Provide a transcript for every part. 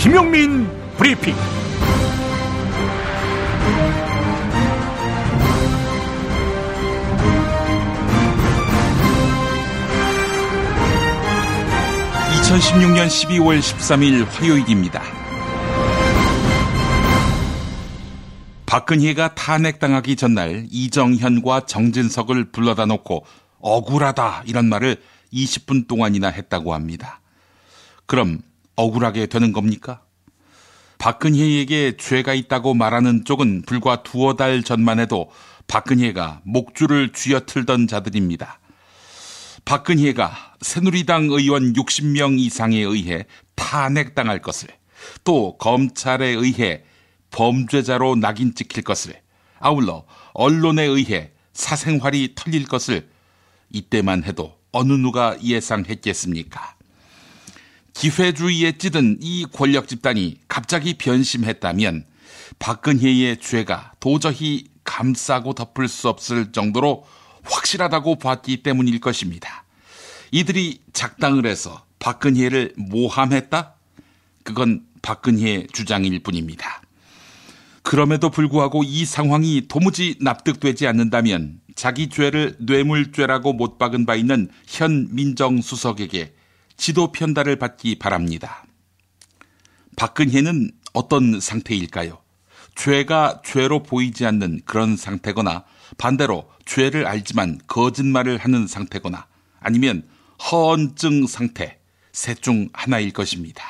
김용민 브리핑. (2016년 12월 13일) 화요일입니다. 박근혜가 탄핵당하기 전날 이정현과 정진석을 불러다 놓고 억울하다 이런 말을 20분 동안이나 했다고 합니다. 그럼 억울하게 되는 겁니까? 박근혜에게 죄가 있다고 말하는 쪽은 불과 두어 달 전만 해도 박근혜가 목줄을 쥐어틀던 자들입니다. 박근혜가 새누리당 의원 60명 이상에 의해 탄핵당할 것을, 또 검찰에 의해 범죄자로 낙인 찍힐 것을, 아울러 언론에 의해 사생활이 털릴 것을 이때만 해도 어느 누가 예상했겠습니까? 기회주의에 찌든 이 권력 집단이 갑자기 변심했다면 박근혜의 죄가 도저히 감싸고 덮을 수 없을 정도로 확실하다고 봤기 때문일 것입니다. 이들이 작당을 해서 박근혜를 모함했다? 그건 박근혜 주장일 뿐입니다. 그럼에도 불구하고 이 상황이 도무지 납득되지 않는다면 자기 죄를 뇌물죄라고 못 박은 바 있는 현 민정수석에게 지도 편달을 받기 바랍니다. 박근혜는 어떤 상태일까요? 죄가 죄로 보이지 않는 그런 상태거나, 반대로 죄를 알지만 거짓말을 하는 상태거나, 아니면 허언증 상태, 셋 중 하나일 것입니다.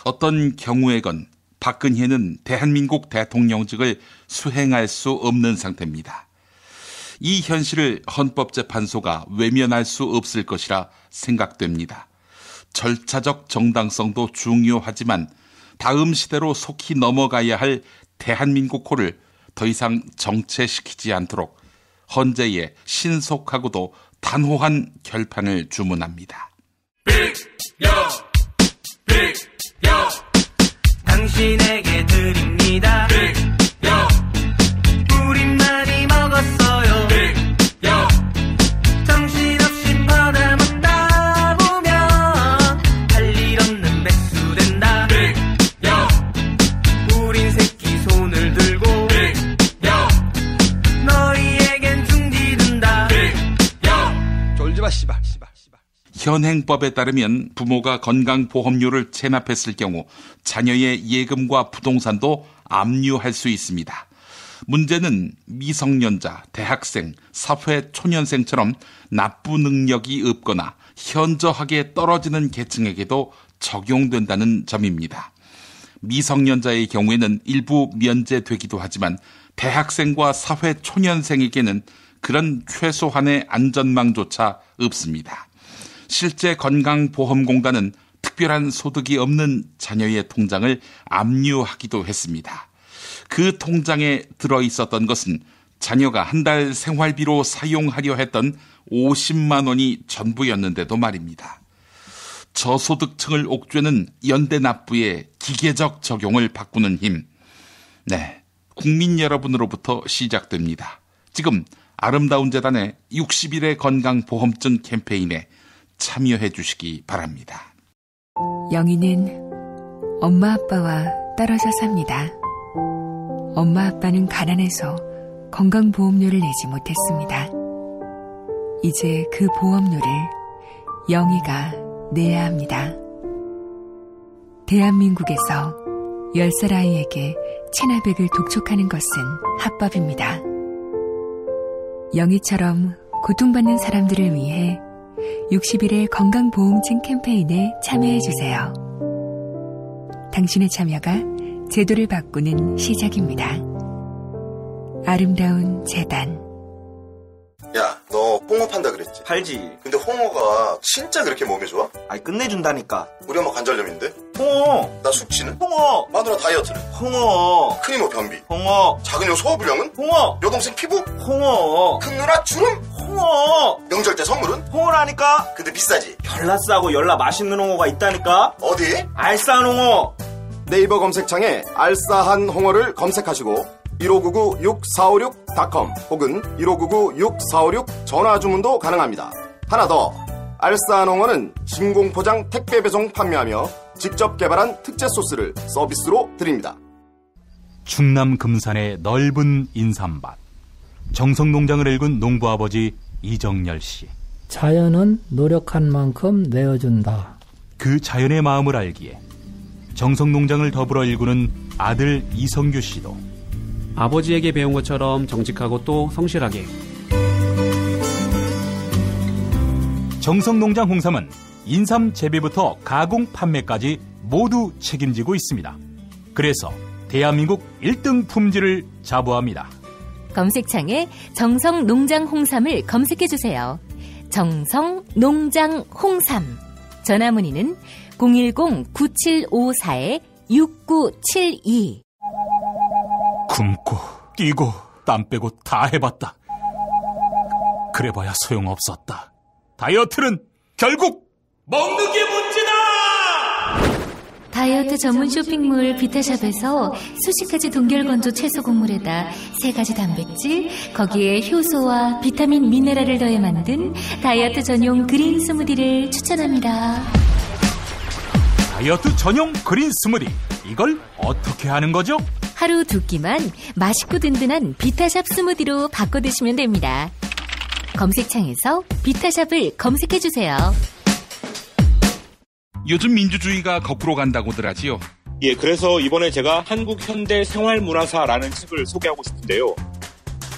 어떤 경우에건 박근혜는 대한민국 대통령직을 수행할 수 없는 상태입니다. 이 현실을 헌법재판소가 외면할 수 없을 것이라 생각됩니다. 절차적 정당성도 중요하지만 다음 시대로 속히 넘어가야 할 대한민국호를 더 이상 정체시키지 않도록 헌재에 신속하고도 단호한 결판을 주문합니다. 당신에게 드립니다. 우린 많이 먹었어요. 정신없이 받아먹다 보면 할 일 없는 백수 된다. 우린 새끼 손을 들고 너희에겐 중지된다. 졸지마 씨발. 현행법에 따르면 부모가 건강보험료를 체납했을 경우 자녀의 예금과 부동산도 압류할 수 있습니다. 문제는 미성년자, 대학생, 사회초년생처럼 납부 능력이 없거나 현저하게 떨어지는 계층에게도 적용된다는 점입니다. 미성년자의 경우에는 일부 면제되기도 하지만 대학생과 사회초년생에게는 그런 최소한의 안전망조차 없습니다. 실제 건강보험공단은 특별한 소득이 없는 자녀의 통장을 압류하기도 했습니다. 그 통장에 들어있었던 것은 자녀가 한 달 생활비로 사용하려 했던 50만 원이 전부였는데도 말입니다. 저소득층을 옥죄는 연대 납부의 기계적 적용을 바꾸는 힘, 국민 여러분으로부터 시작됩니다. 지금 아름다운 재단의 60일의 건강보험증 캠페인에 참여해 주시기 바랍니다. 영희는 엄마 아빠와 떨어져 삽니다. 엄마 아빠는 가난해서 건강보험료를 내지 못했습니다. 이제 그 보험료를 영희가 내야 합니다. 대한민국에서 10살 아이에게 체납액을 독촉하는 것은 합법입니다. 영희처럼 고통받는 사람들을 위해 60일의 건강보험증 캠페인에 참여해주세요. 당신의 참여가 제도를 바꾸는 시작입니다. 아름다운 재단. 야, 너 홍어 판다 그랬지? 팔지. 근데 홍어가 진짜 그렇게 몸에 좋아? 아니 끝내준다니까. 우리 엄마 관절염인데? 홍어. 나 숙취는? 홍어. 마누라 다이어트는? 홍어. 큰이모 변비? 홍어. 작은 형 소화불량은? 홍어. 여동생 피부? 홍어. 큰 누나 주름? 홍어. 명절 때 선물은? 홍어라니까. 근데 비싸지? 별나 싸고 열나 맛있는 홍어가 있다니까. 어디? 알싸한 홍어. 네이버 검색창에 알싸한 홍어를 검색하시고 1599-6456.com 혹은 1599-6456 전화주문도 가능합니다. 하나 더, 알싸한 홍어는 진공포장 택배 배송 판매하며 직접 개발한 특제 소스를 서비스로 드립니다. 충남 금산의 넓은 인삼밭, 정성농장을 일군 농부아버지 이정열 씨. 자연은 노력한 만큼 내어준다. 그 자연의 마음을 알기에 정성농장을 더불어 일구는 아들 이성규 씨도 아버지에게 배운 것처럼 정직하고 또 성실하게. 정성농장 홍삼은 인삼 재배부터 가공 판매까지 모두 책임지고 있습니다. 그래서 대한민국 1등 품질을 자부합니다. 검색창에 정성농장 홍삼을 검색해주세요. 정성농장 홍삼. 전화문의는 010-9754-6972. 굶고 뛰고 땀 빼고 다 해봤다. 그래봐야 소용없었다. 다이어트는 결국 먹는 게 문제다! 다이어트 전문 쇼핑몰 비타샵에서 수식가지 동결건조 채소 곡물에다 3가지 단백질, 거기에 효소와 비타민, 미네랄을 더해 만든 다이어트 전용 그린 스무디를 추천합니다. 다이어트 전용 그린 스무디, 이걸 어떻게 하는 거죠? 하루 2끼만 맛있고 든든한 비타샵 스무디로 바꿔 드시면 됩니다. 검색창에서 비타샵을 검색해주세요. 요즘 민주주의가 거꾸로 간다고들 하지요. 예, 그래서 이번에 제가 한국 현대 생활문화사라는 책을 소개하고 싶은데요.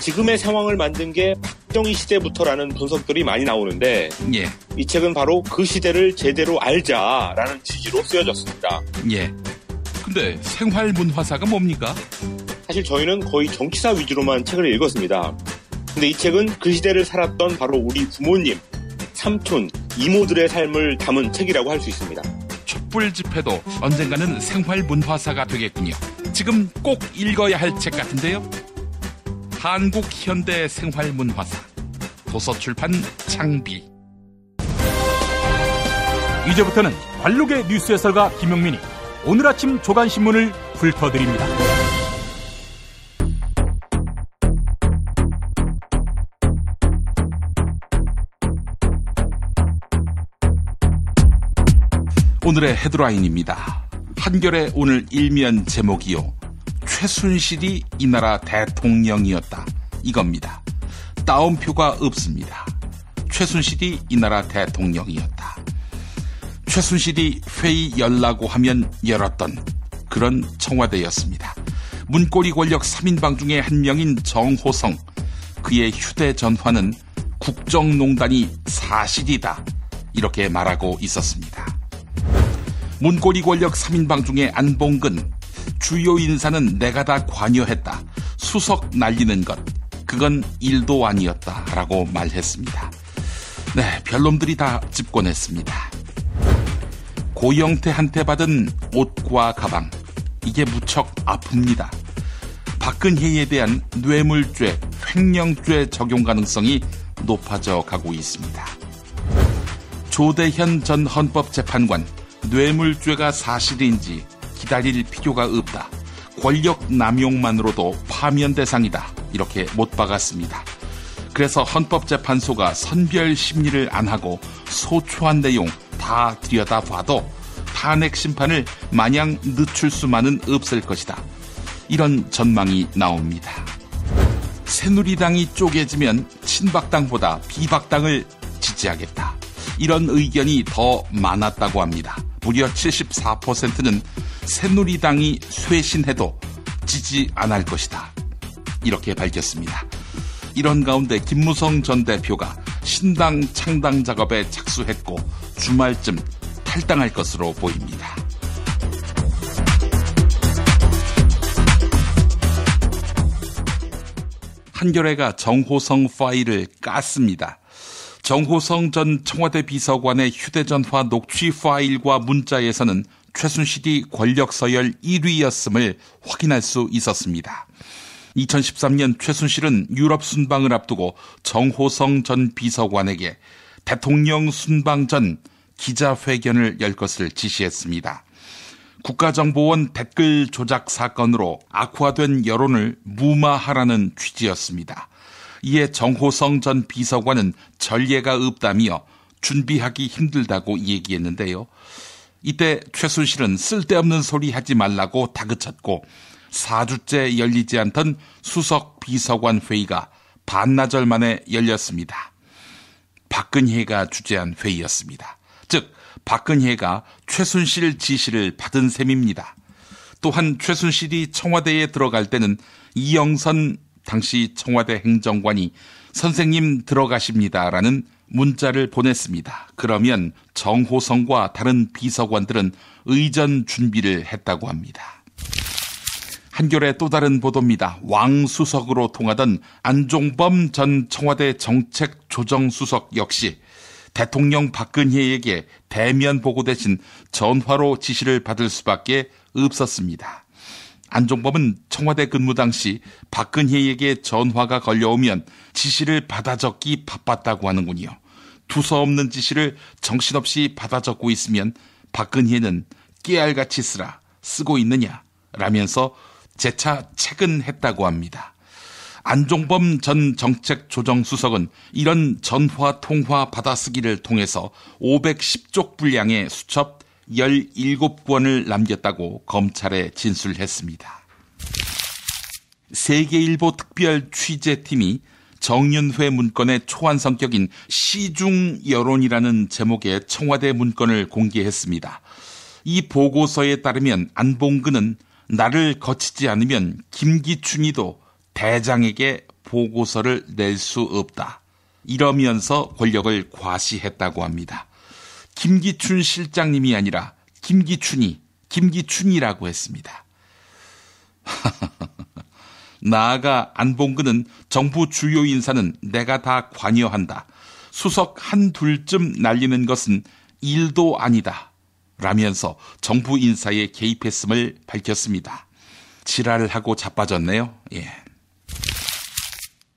지금의 상황을 만든 게 박정희 시대부터라는 분석들이 많이 나오는데 예. 이 책은 바로 그 시대를 제대로 알자라는 취지로 쓰여졌습니다. 예. 근데 생활문화사가 뭡니까? 사실 저희는 거의 정치사 위주로만 책을 읽었습니다. 근데 이 책은 그 시대를 살았던 바로 우리 부모님, 삼촌, 이모들의 삶을 담은 책이라고 할 수 있습니다. 촛불 집회도 언젠가는 생활문화사가 되겠군요. 지금 꼭 읽어야 할 책 같은데요. 한국 현대 생활문화사, 도서출판 창비. 이제부터는 관록의 뉴스 해설가 김용민이 오늘 아침 조간신문을 훑어드립니다. 오늘의 헤드라인입니다. 한겨레 오늘 일면 제목이요. 최순실이 이 나라 대통령이었다. 이겁니다. 따옴표가 없습니다. 최순실이 이 나라 대통령이었다. 최순실이 회의 열라고 하면 열었던 그런 청와대였습니다. 문고리 권력 3인방 중에 한 명인 정호성, 그의 휴대전화는 국정농단이 사실이다, 이렇게 말하고 있었습니다. 문고리 권력 3인방 중에 안봉근, 주요 인사는 내가 다 관여했다, 수석 날리는 것, 그건 일도 아니었다 라고 말했습니다. 네, 별놈들이 다 집권했습니다. 고영태한테 받은 옷과 가방, 이게 무척 아픕니다. 박근혜에 대한 뇌물죄, 횡령죄 적용 가능성이 높아져 가고 있습니다. 조대현 전 헌법재판관, 뇌물죄가 사실인지 기다릴 필요가 없다. 권력 남용만으로도 파면 대상이다. 이렇게 못 박았습니다. 그래서 헌법재판소가 선별 심리를 안 하고 소초한 내용 다 들여다봐도 탄핵 심판을 마냥 늦출 수만은 없을 것이다. 이런 전망이 나옵니다. 새누리당이 쪼개지면 친박당보다 비박당을 지지하겠다. 이런 의견이 더 많았다고 합니다. 무려 74%는 새누리당이 쇄신해도 지지 안 할 것이다. 이렇게 밝혔습니다. 이런 가운데 김무성 전 대표가 신당 창당 작업에 착수했고 주말쯤 탈당할 것으로 보입니다. 한겨레가 정호성 파일을 깠습니다. 정호성 전 청와대 비서관의 휴대전화 녹취 파일과 문자에서는 최순실이 권력 서열 1위였음을 확인할 수 있었습니다. 2013년 최순실은 유럽 순방을 앞두고 정호성 전 비서관에게 대통령 순방 전 기자회견을 열 것을 지시했습니다. 국가정보원 댓글 조작 사건으로 악화된 여론을 무마하라는 취지였습니다. 이에 정호성 전 비서관은 전례가 없다며 준비하기 힘들다고 얘기했는데요. 이때 최순실은 쓸데없는 소리 하지 말라고 다그쳤고 4주째 열리지 않던 수석 비서관 회의가 반나절 만에 열렸습니다. 박근혜가 주재한 회의였습니다. 즉 박근혜가 최순실 지시를 받은 셈입니다. 또한 최순실이 청와대에 들어갈 때는 이영선 당시 청와대 행정관이 선생님 들어가십니다라는 문자를 보냈습니다. 그러면 정호성과 다른 비서관들은 의전 준비를 했다고 합니다. 한겨레 또 다른 보도입니다. 왕수석으로 통하던 안종범 전 청와대 정책조정수석 역시 대통령 박근혜에게 대면 보고 대신 전화로 지시를 받을 수밖에 없었습니다. 안종범은 청와대 근무 당시 박근혜에게 전화가 걸려오면 지시를 받아 적기 바빴다고 하는군요. 두서없는 지시를 정신없이 받아 적고 있으면 박근혜는 깨알같이 쓰고 있느냐 라면서 재차 체근했다고 합니다. 안종범 전 정책조정수석은 이런 전화 통화 받아쓰기를 통해서 510쪽 분량의 수첩 17권을 남겼다고 검찰에 진술했습니다. 세계일보 특별 취재팀이 정윤회 문건의 초안 성격인 시중 여론이라는 제목의 청와대 문건을 공개했습니다. 이 보고서에 따르면 안봉근은 나를 거치지 않으면 김기춘이도 대장에게 보고서를 낼 수 없다. 이러면서 권력을 과시했다고 합니다. 김기춘 실장님이 아니라 김기춘이라고 했습니다. 나아가 안봉근은 정부 주요 인사는 내가 다 관여한다. 수석 한둘쯤 날리는 것은 일도 아니다. 라면서 정부 인사에 개입했음을 밝혔습니다. 지랄을 하고 자빠졌네요. 예.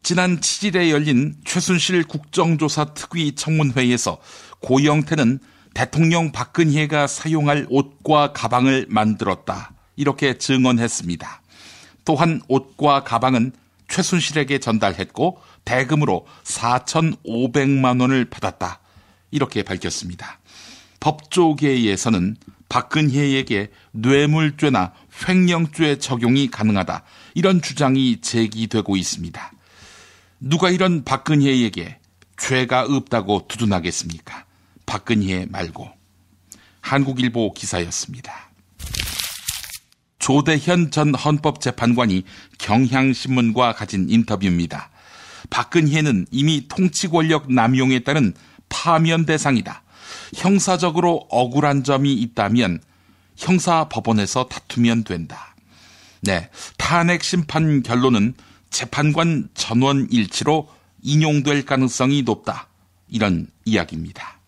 지난 7일에 열린 최순실 국정조사 특위 청문회에서 고영태는 대통령 박근혜가 사용할 옷과 가방을 만들었다. 이렇게 증언했습니다. 또한 옷과 가방은 최순실에게 전달했고 대금으로 4,500만 원을 받았다. 이렇게 밝혔습니다. 법조계에서는 박근혜에게 뇌물죄나 횡령죄 적용이 가능하다. 이런 주장이 제기되고 있습니다. 누가 이런 박근혜에게 죄가 없다고 두둔하겠습니까? 박근혜 말고. 한국일보 기사였습니다. 조대현 전 헌법재판관이 경향신문과 가진 인터뷰입니다. 박근혜는 이미 통치권력 남용에 따른 파면 대상이다. 형사적으로 억울한 점이 있다면 형사법원에서 다투면 된다. 네, 탄핵 심판 결론은 재판관 전원 일치로 인용될 가능성이 높다. 이런 이야기입니다.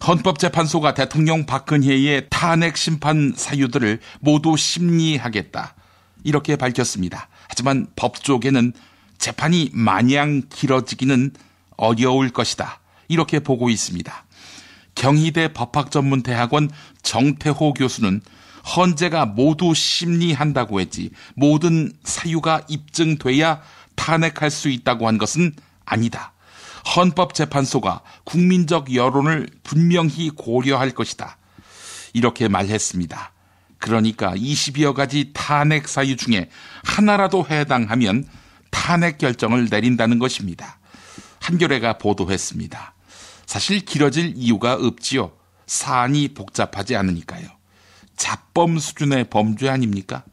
헌법재판소가 대통령 박근혜의 탄핵 심판 사유들을 모두 심리하겠다. 이렇게 밝혔습니다. 하지만 법조계는 재판이 마냥 길어지기는 어려울 것이다. 이렇게 보고 있습니다. 경희대 법학전문대학원 정태호 교수는 헌재가 모두 심리한다고 했지 모든 사유가 입증돼야 탄핵할 수 있다고 한 것은 아니다. 헌법재판소가 국민적 여론을 분명히 고려할 것이다. 이렇게 말했습니다. 그러니까 20여 가지 탄핵 사유 중에 하나라도 해당하면 탄핵 결정을 내린다는 것입니다. 한겨레가 보도했습니다. 사실 길어질 이유가 없지요. 사안이 복잡하지 않으니까요. 자범 수준의 범죄 아닙니까?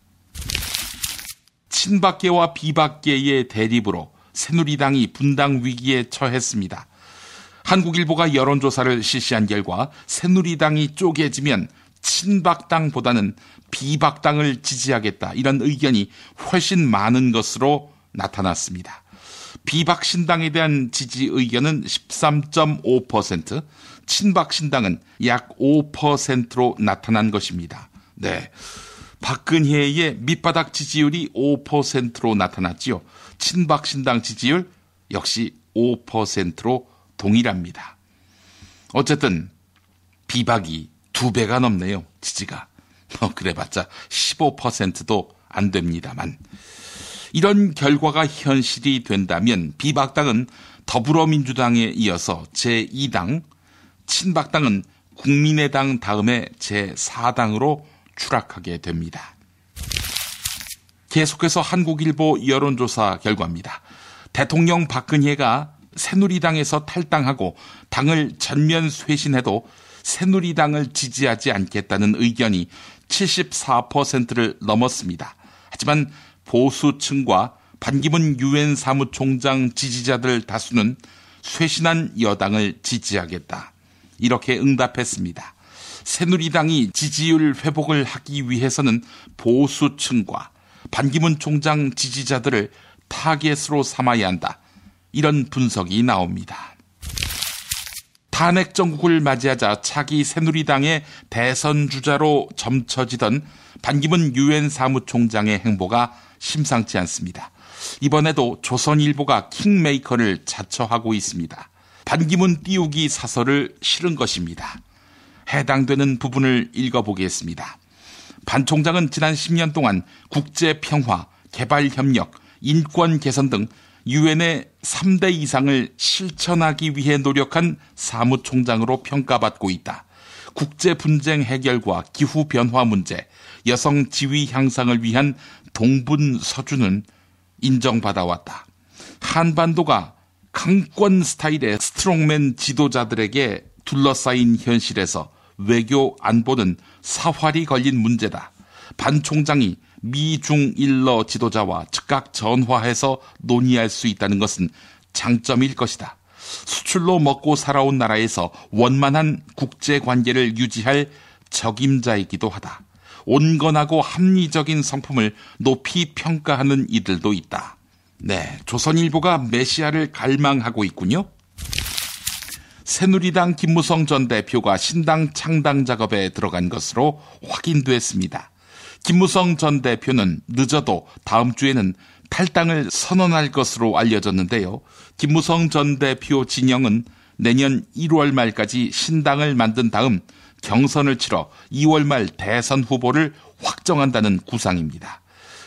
친박계와 비박계의 대립으로 새누리당이 분당 위기에 처했습니다. 한국일보가 여론조사를 실시한 결과 새누리당이 쪼개지면 친박당보다는 비박당을 지지하겠다. 이런 의견이 훨씬 많은 것으로 나타났습니다. 비박신당에 대한 지지 의견은 13.5%, 친박신당은 약 5%로 나타난 것입니다. 네, 박근혜의 밑바닥 지지율이 5%로 나타났지요. 친박신당 지지율 역시 5%로 동일합니다. 어쨌든 비박이 2배가 넘네요. 지지가. 그래봤자 15%도 안 됩니다만. 이런 결과가 현실이 된다면 비박당은 더불어민주당에 이어서 제2당, 친박당은 국민의당 다음에 제4당으로 추락하게 됩니다. 계속해서 한국일보 여론조사 결과입니다. 대통령 박근혜가 새누리당에서 탈당하고 당을 전면 쇄신해도 새누리당을 지지하지 않겠다는 의견이 74%를 넘었습니다. 하지만 보수층과 반기문 유엔 사무총장 지지자들 다수는 쇄신한 여당을 지지하겠다, 이렇게 응답했습니다. 새누리당이 지지율 회복을 하기 위해서는 보수층과 반기문 총장 지지자들을 타겟으로 삼아야 한다, 이런 분석이 나옵니다. 탄핵 정국을 맞이하자 차기 새누리당의 대선 주자로 점쳐지던 반기문 유엔 사무총장의 행보가 심상치 않습니다. 이번에도 조선일보가 킹메이커를 자처하고 있습니다. 반기문 띄우기 사설을 실은 것입니다. 해당되는 부분을 읽어보겠습니다. 반 총장은 지난 10년 동안 국제평화, 개발협력, 인권 개선 등 유엔의 3대 이상을 실천하기 위해 노력한 사무총장으로 평가받고 있다. 국제 분쟁 해결과 기후 변화 문제, 여성 지위 향상을 위한 동분서주는 인정받아왔다. 한반도가 강권 스타일의 스트롱맨 지도자들에게 둘러싸인 현실에서 외교 안보는 사활이 걸린 문제다. 반 총장이 미중일러 지도자와 즉각 전화해서 논의할 수 있다는 것은 장점일 것이다. 수출로 먹고 살아온 나라에서 원만한 국제관계를 유지할 적임자이기도 하다. 온건하고 합리적인 성품을 높이 평가하는 이들도 있다. 네, 조선일보가 메시아를 갈망하고 있군요. 새누리당 김무성 전 대표가 신당 창당 작업에 들어간 것으로 확인됐습니다. 김무성 전 대표는 늦어도 다음 주에는 탈당을 선언할 것으로 알려졌는데요. 김무성 전 대표 진영은 내년 1월 말까지 신당을 만든 다음 경선을 치러 2월 말 대선 후보를 확정한다는 구상입니다.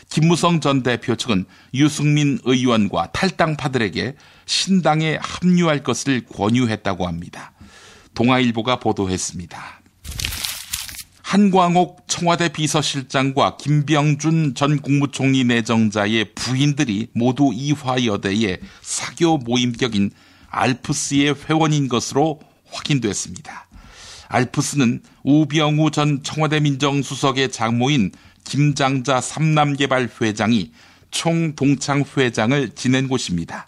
김무성 전 대표 측은 유승민 의원과 탈당파들에게 신당에 합류할 것을 권유했다고 합니다. 동아일보가 보도했습니다. 한광옥 청와대 비서실장과 김병준 전 국무총리 내정자의 부인들이 모두 이화여대의 사교 모임격인 알프스의 회원인 것으로 확인됐습니다. 알프스는 우병우 전 청와대 민정수석의 장모인 김장자 삼남개발회장이 총동창회장을 지낸 곳입니다.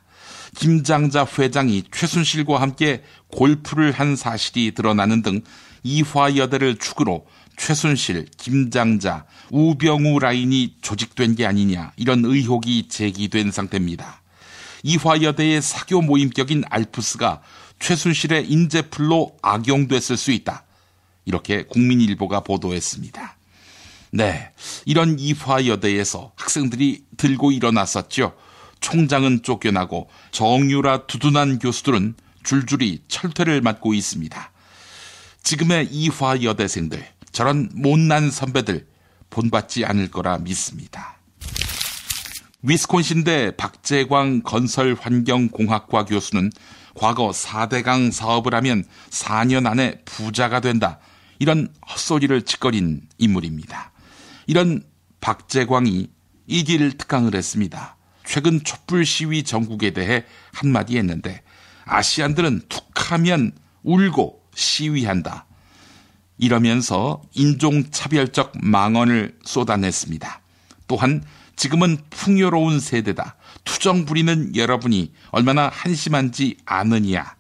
김장자 회장이 최순실과 함께 골프를 한 사실이 드러나는 등 이화여대를 축으로 최순실, 김장자, 우병우 라인이 조직된 게 아니냐, 이런 의혹이 제기된 상태입니다. 이화여대의 사교 모임격인 알프스가 최순실의 인재풀로 악용됐을 수 있다, 이렇게 국민일보가 보도했습니다. 네, 이런 이화여대에서 학생들이 들고 일어났었죠. 총장은 쫓겨나고 정유라 두둔한 교수들은 줄줄이 철퇴를 맞고 있습니다. 지금의 이화여대생들, 저런 못난 선배들 본받지 않을 거라 믿습니다. 위스콘신대 박재광 건설환경공학과 교수는 과거 4대강 사업을 하면 4년 안에 부자가 된다, 이런 헛소리를 짓거린 인물입니다. 이런 박재광이 이길 특강을 했습니다. 최근 촛불 시위 전국에 대해 한마디 했는데 아시안들은 툭하면 울고 시위한다, 이러면서 인종차별적 망언을 쏟아냈습니다. 또한 지금은 풍요로운 세대다, 투정 부리는 여러분이 얼마나 한심한지 아느냐,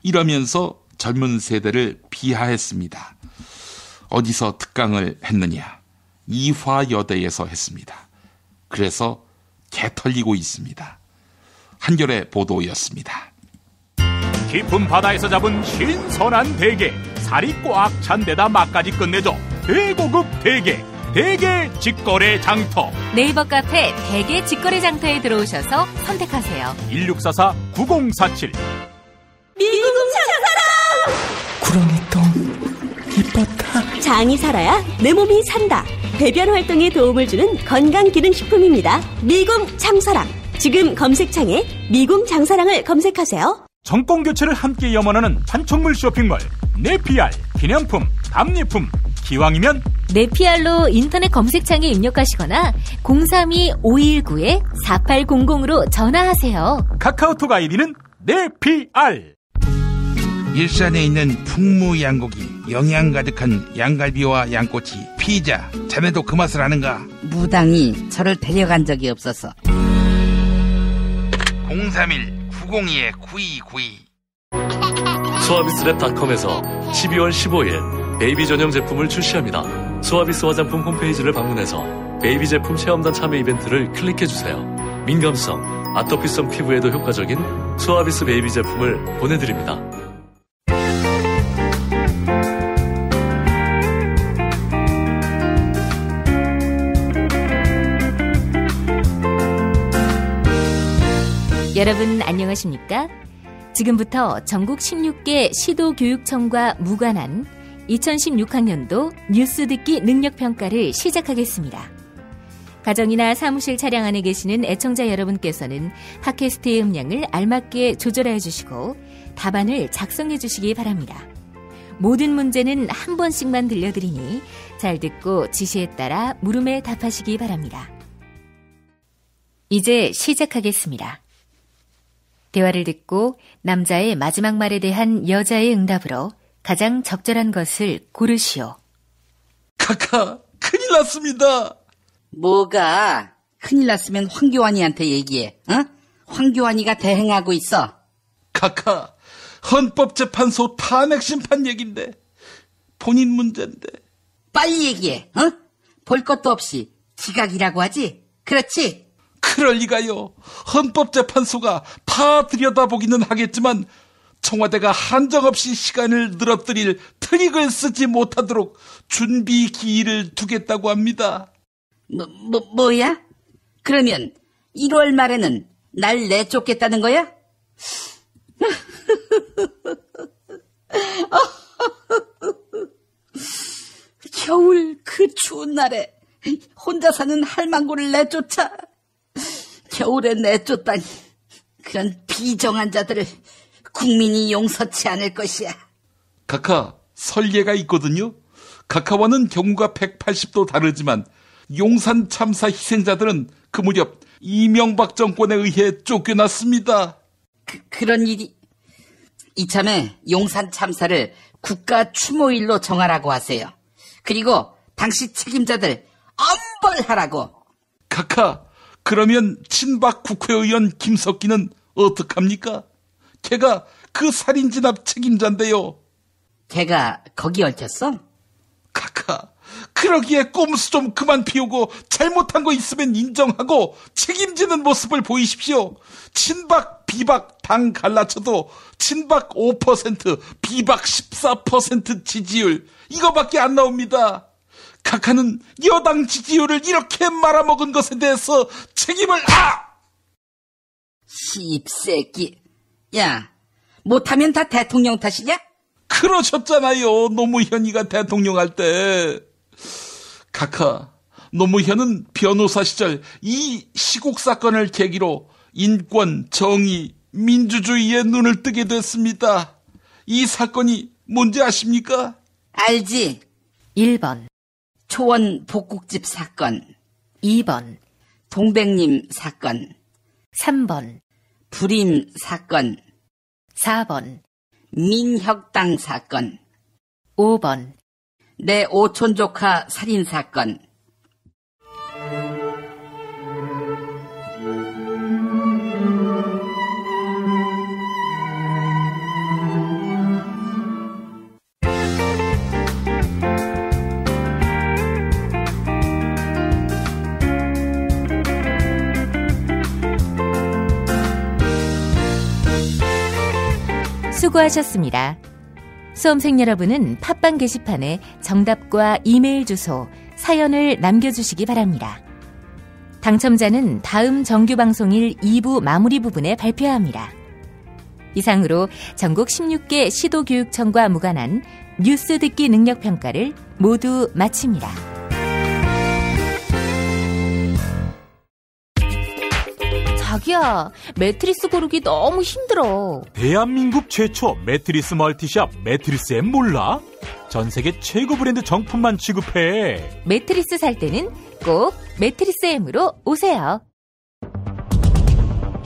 이러면서 젊은 세대를 비하했습니다. 어디서 특강을 했느냐? 이화여대에서 했습니다. 그래서 개털리고 있습니다. 한겨레 보도였습니다. 깊은 바다에서 잡은 신선한 대게, 살이 꽉 찬 데다 맛까지 끝내줘 대고급 대게, 대게 직거래 장터. 네이버 카페 대게 직거래 장터에 들어오셔서 선택하세요. 1644-9047. 미궁 장사랑! 구렁이똥 이뻤다. 장이 살아야 내 몸이 산다. 배변 활동에 도움을 주는 건강기능식품입니다. 미궁 장사랑. 지금 검색창에 미궁 장사랑을 검색하세요. 정권 교체를 함께 염원하는 판촉물 쇼핑몰 네피알. 기념품, 답례품, 기왕이면 네피알로 인터넷 검색창에 입력하시거나 032-519-4800으로 전화하세요. 카카오톡 아이디는 네피알. 일산에 있는 풍무양고기, 영양 가득한 양갈비와 양꼬치, 피자, 자네도 그 맛을 아는가? 무당이 저를 데려간 적이 없어서. 031-902-9292. 수아비스랩닷컴에서 12월 15일 베이비 전용 제품을 출시합니다. 수아비스 화장품 홈페이지를 방문해서 베이비 제품 체험단 참여 이벤트를 클릭해주세요. 민감성, 아토피성 피부에도 효과적인 수아비스 베이비 제품을 보내드립니다. 여러분 안녕하십니까? 지금부터 전국 16개 시도교육청과 무관한 2016학년도 뉴스 듣기 능력평가를 시작하겠습니다. 가정이나 사무실 차량 안에 계시는 애청자 여러분께서는 팟캐스트의 음량을 알맞게 조절해 주시고 답안을 작성해 주시기 바랍니다. 모든 문제는 한 번씩만 들려드리니 잘 듣고 지시에 따라 물음에 답하시기 바랍니다. 이제 시작하겠습니다. 대화를 듣고 남자의 마지막 말에 대한 여자의 응답으로 가장 적절한 것을 고르시오. 카카, 큰일 났습니다. 뭐가? 큰일 났으면 황교안이한테 얘기해. 어? 황교안이가 대행하고 있어. 카카, 헌법재판소 탄핵 심판 얘긴데 본인 문제인데. 빨리 얘기해. 어? 볼 것도 없이 지각이라고 하지? 그렇지? 그럴 리가요. 헌법재판소가 다 들여다보기는 하겠지만 청와대가 한정없이 시간을 늘어뜨릴 트릭을 쓰지 못하도록 준비 기일을 두겠다고 합니다. 뭐야? 그러면 1월 말에는 날 내쫓겠다는 거야? 겨울 그 추운 날에 혼자 사는 할망구를 내쫓아 겨울에 내쫓다니. 그런 비정한 자들을 국민이 용서치 않을 것이야. 카카, 설례가 있거든요. 카카와는 경우가 180도 다르지만 용산 참사 희생자들은 그 무렵 이명박 정권에 의해 쫓겨났습니다. 그런 일이... 이참에 용산 참사를 국가 추모일로 정하라고 하세요. 그리고 당시 책임자들 엄벌하라고. 카카, 그러면 친박 국회의원 김석기는 어떡합니까? 걔가 그 살인진압 책임자인데요. 걔가 거기 얽혔어? 카카, 그러기에 꼼수 좀 그만 피우고 잘못한 거 있으면 인정하고 책임지는 모습을 보이십시오. 친박, 비박 당 갈라쳐도 친박 5%, 비박 14% 지지율, 이거밖에 안 나옵니다. 카카는 여당 지지율을 이렇게 말아먹은 것에 대해서 책임을... 씹새끼. 야, 못하면 다 대통령 탓이냐? 그러셨잖아요, 노무현이가 대통령 할 때. 카카, 노무현은 변호사 시절 이 시국 사건을 계기로 인권, 정의, 민주주의에 눈을 뜨게 됐습니다. 이 사건이 뭔지 아십니까? 알지. 1번 초원 복국집 사건. 2번 동백님 사건. 3번 불임 사건. 4번 민혁당 사건. 5번 내 오촌 조카 살인 사건. 수고하셨습니다. 수험생 여러분은 팟빵 게시판에 정답과 이메일 주소, 사연을 남겨주시기 바랍니다. 당첨자는 다음 정규방송일 2부 마무리 부분에 발표합니다. 이상으로 전국 16개 시도교육청과 무관한 뉴스 듣기 능력평가를 모두 마칩니다. 자기야, 매트리스 고르기 너무 힘들어. 대한민국 최초 매트리스 멀티샵 매트리스엠 몰라? 전 세계 최고 브랜드 정품만 취급해. 매트리스 살 때는 꼭 매트리스엠으로 오세요.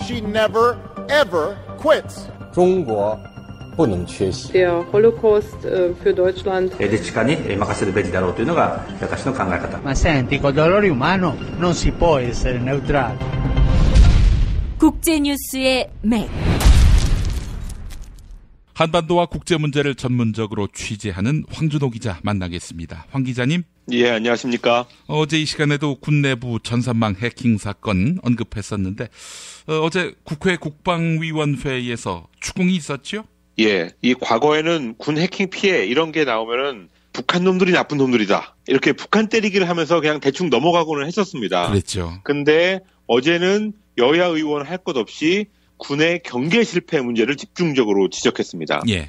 She never ever quits. 中国不能缺席。 Der Holocaust für Deutschland. 歴史家に任せるべきだろうというのが私の考え方。 Ma senti, col dolore umano non si può essere neutrali. 국제뉴스의 맥. 한반도와 국제 문제를 전문적으로 취재하는 황준호 기자 만나겠습니다. 황 기자님. 예, 안녕하십니까. 어제 이 시간에도 군 내부 전산망 해킹 사건 언급했었는데 어제 국회 국방위원회에서 추궁이 있었죠? 예, 이 과거에는 군 해킹 피해 이런 게 나오면은 북한 놈들이 나쁜 놈들이다. 이렇게 북한 때리기를 하면서 그냥 대충 넘어가고는 했었습니다. 그랬죠. 근데 어제는 여야 의원 할 것 없이 군의 경계 실패 문제를 집중적으로 지적했습니다. 예.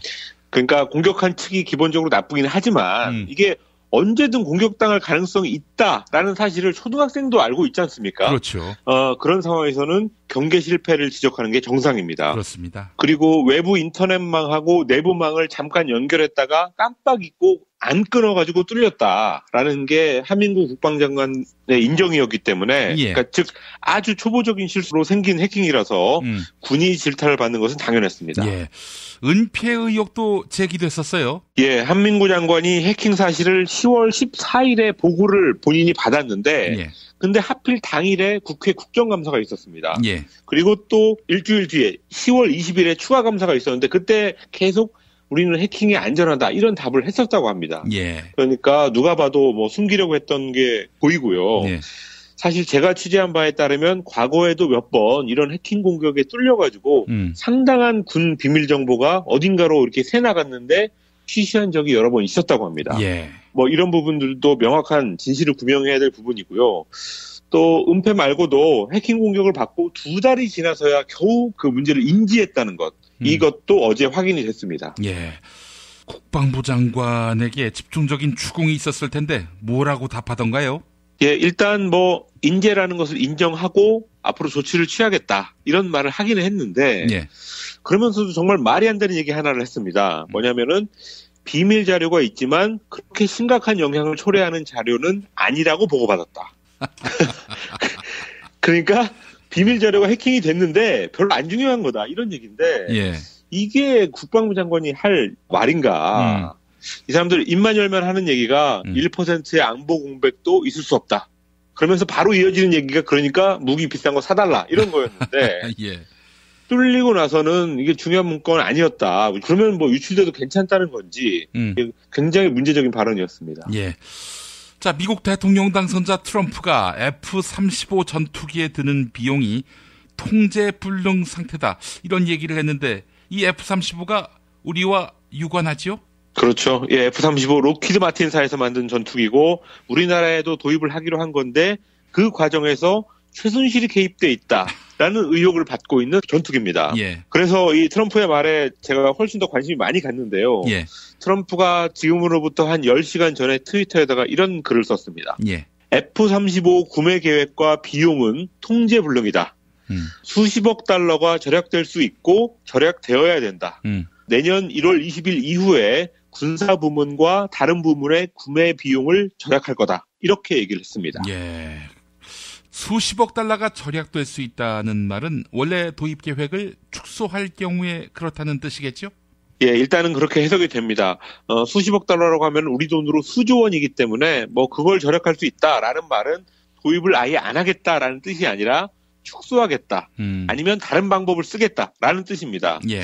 그러니까 공격한 측이 기본적으로 나쁘긴 하지만 이게 언제든 공격당할 가능성이 있다라는 사실을 초등학생도 알고 있지 않습니까? 그렇죠. 그런 상황에서는 경계 실패를 지적하는 게 정상입니다. 그렇습니다. 그리고 외부 인터넷망하고 내부망을 잠깐 연결했다가 깜빡 잊고 안 끊어가지고 뚫렸다라는 게 한민구 국방장관의 인정이었기 때문에 예. 그러니까 즉 아주 초보적인 실수로 생긴 해킹이라서 군이 질타를 받는 것은 당연했습니다. 예. 은폐 의혹도 제기됐었어요. 예, 한민구 장관이 해킹 사실을 10월 14일에 보고를 본인이 받았는데 예. 근데 하필 당일에 국회 국정감사가 있었습니다. 예. 그리고 또 일주일 뒤에 10월 20일에 추가 감사가 있었는데 그때 계속 우리는 해킹이 안전하다 이런 답을 했었다고 합니다. 예. 그러니까 누가 봐도 뭐 숨기려고 했던 게 보이고요. 예. 사실 제가 취재한 바에 따르면 과거에도 몇 번 이런 해킹 공격에 뚫려가지고 상당한 군 비밀 정보가 어딘가로 이렇게 새 나갔는데 취시한 적이 여러 번 있었다고 합니다. 예. 뭐 이런 부분들도 명확한 진실을 규명해야 될 부분이고요. 또 은폐 말고도 해킹 공격을 받고 2달이 지나서야 겨우 그 문제를 인지했다는 것. 이것도 어제 확인이 됐습니다. 예. 국방부 장관에게 집중적인 추궁이 있었을 텐데 뭐라고 답하던가요? 예, 일단 뭐 인재라는 것을 인정하고 앞으로 조치를 취하겠다 이런 말을 하기는 했는데 예. 그러면서도 정말 말이 안 되는 얘기 하나를 했습니다. 뭐냐면은 비밀 자료가 있지만 그렇게 심각한 영향을 초래하는 자료는 아니라고 보고받았다. 그러니까 비밀 자료가 해킹이 됐는데 별로 안 중요한 거다 이런 얘기인데 예. 이게 국방부 장관이 할 말인가. 이 사람들 입만 열면 하는 얘기가 1%의 안보 공백도 있을 수 없다. 그러면서 바로 이어지는 얘기가 그러니까 무기 비싼 거 사달라 이런 거였는데 예. 뚫리고 나서는 이게 중요한 문건은 아니었다. 그러면 뭐 유출돼도 괜찮다는 건지 굉장히 문제적인 발언이었습니다. 예. 자, 미국 대통령 당선자 트럼프가 F-35 전투기에 드는 비용이 통제 불능 상태다. 이런 얘기를 했는데 이 F-35가 우리와 유관하죠? 그렇죠. 예, F-35 록히드 마틴사에서 만든 전투기고 우리나라에도 도입을 하기로 한 건데 그 과정에서 최순실이 개입돼 있다라는 의혹을 받고 있는 전투기입니다. 예. 그래서 이 트럼프의 말에 제가 훨씬 더 관심이 많이 갔는데요. 예. 트럼프가 지금으로부터 한 10시간 전에 트위터에다가 이런 글을 썼습니다. 예. F-35 구매 계획과 비용은 통제 불능이다. 수십억 달러가 절약될 수 있고 절약되어야 된다. 내년 1월 20일 이후에 군사부문과 다른 부문의 구매 비용을 절약할 거다. 이렇게 얘기를 했습니다. 예. 수십억 달러가 절약될 수 있다는 말은 원래 도입 계획을 축소할 경우에 그렇다는 뜻이겠죠? 예, 일단은 그렇게 해석이 됩니다. 수십억 달러라고 하면 우리 돈으로 수조 원이기 때문에 뭐 그걸 절약할 수 있다라는 말은 도입을 아예 안 하겠다라는 뜻이 아니라 축소하겠다. 아니면 다른 방법을 쓰겠다라는 뜻입니다. 예.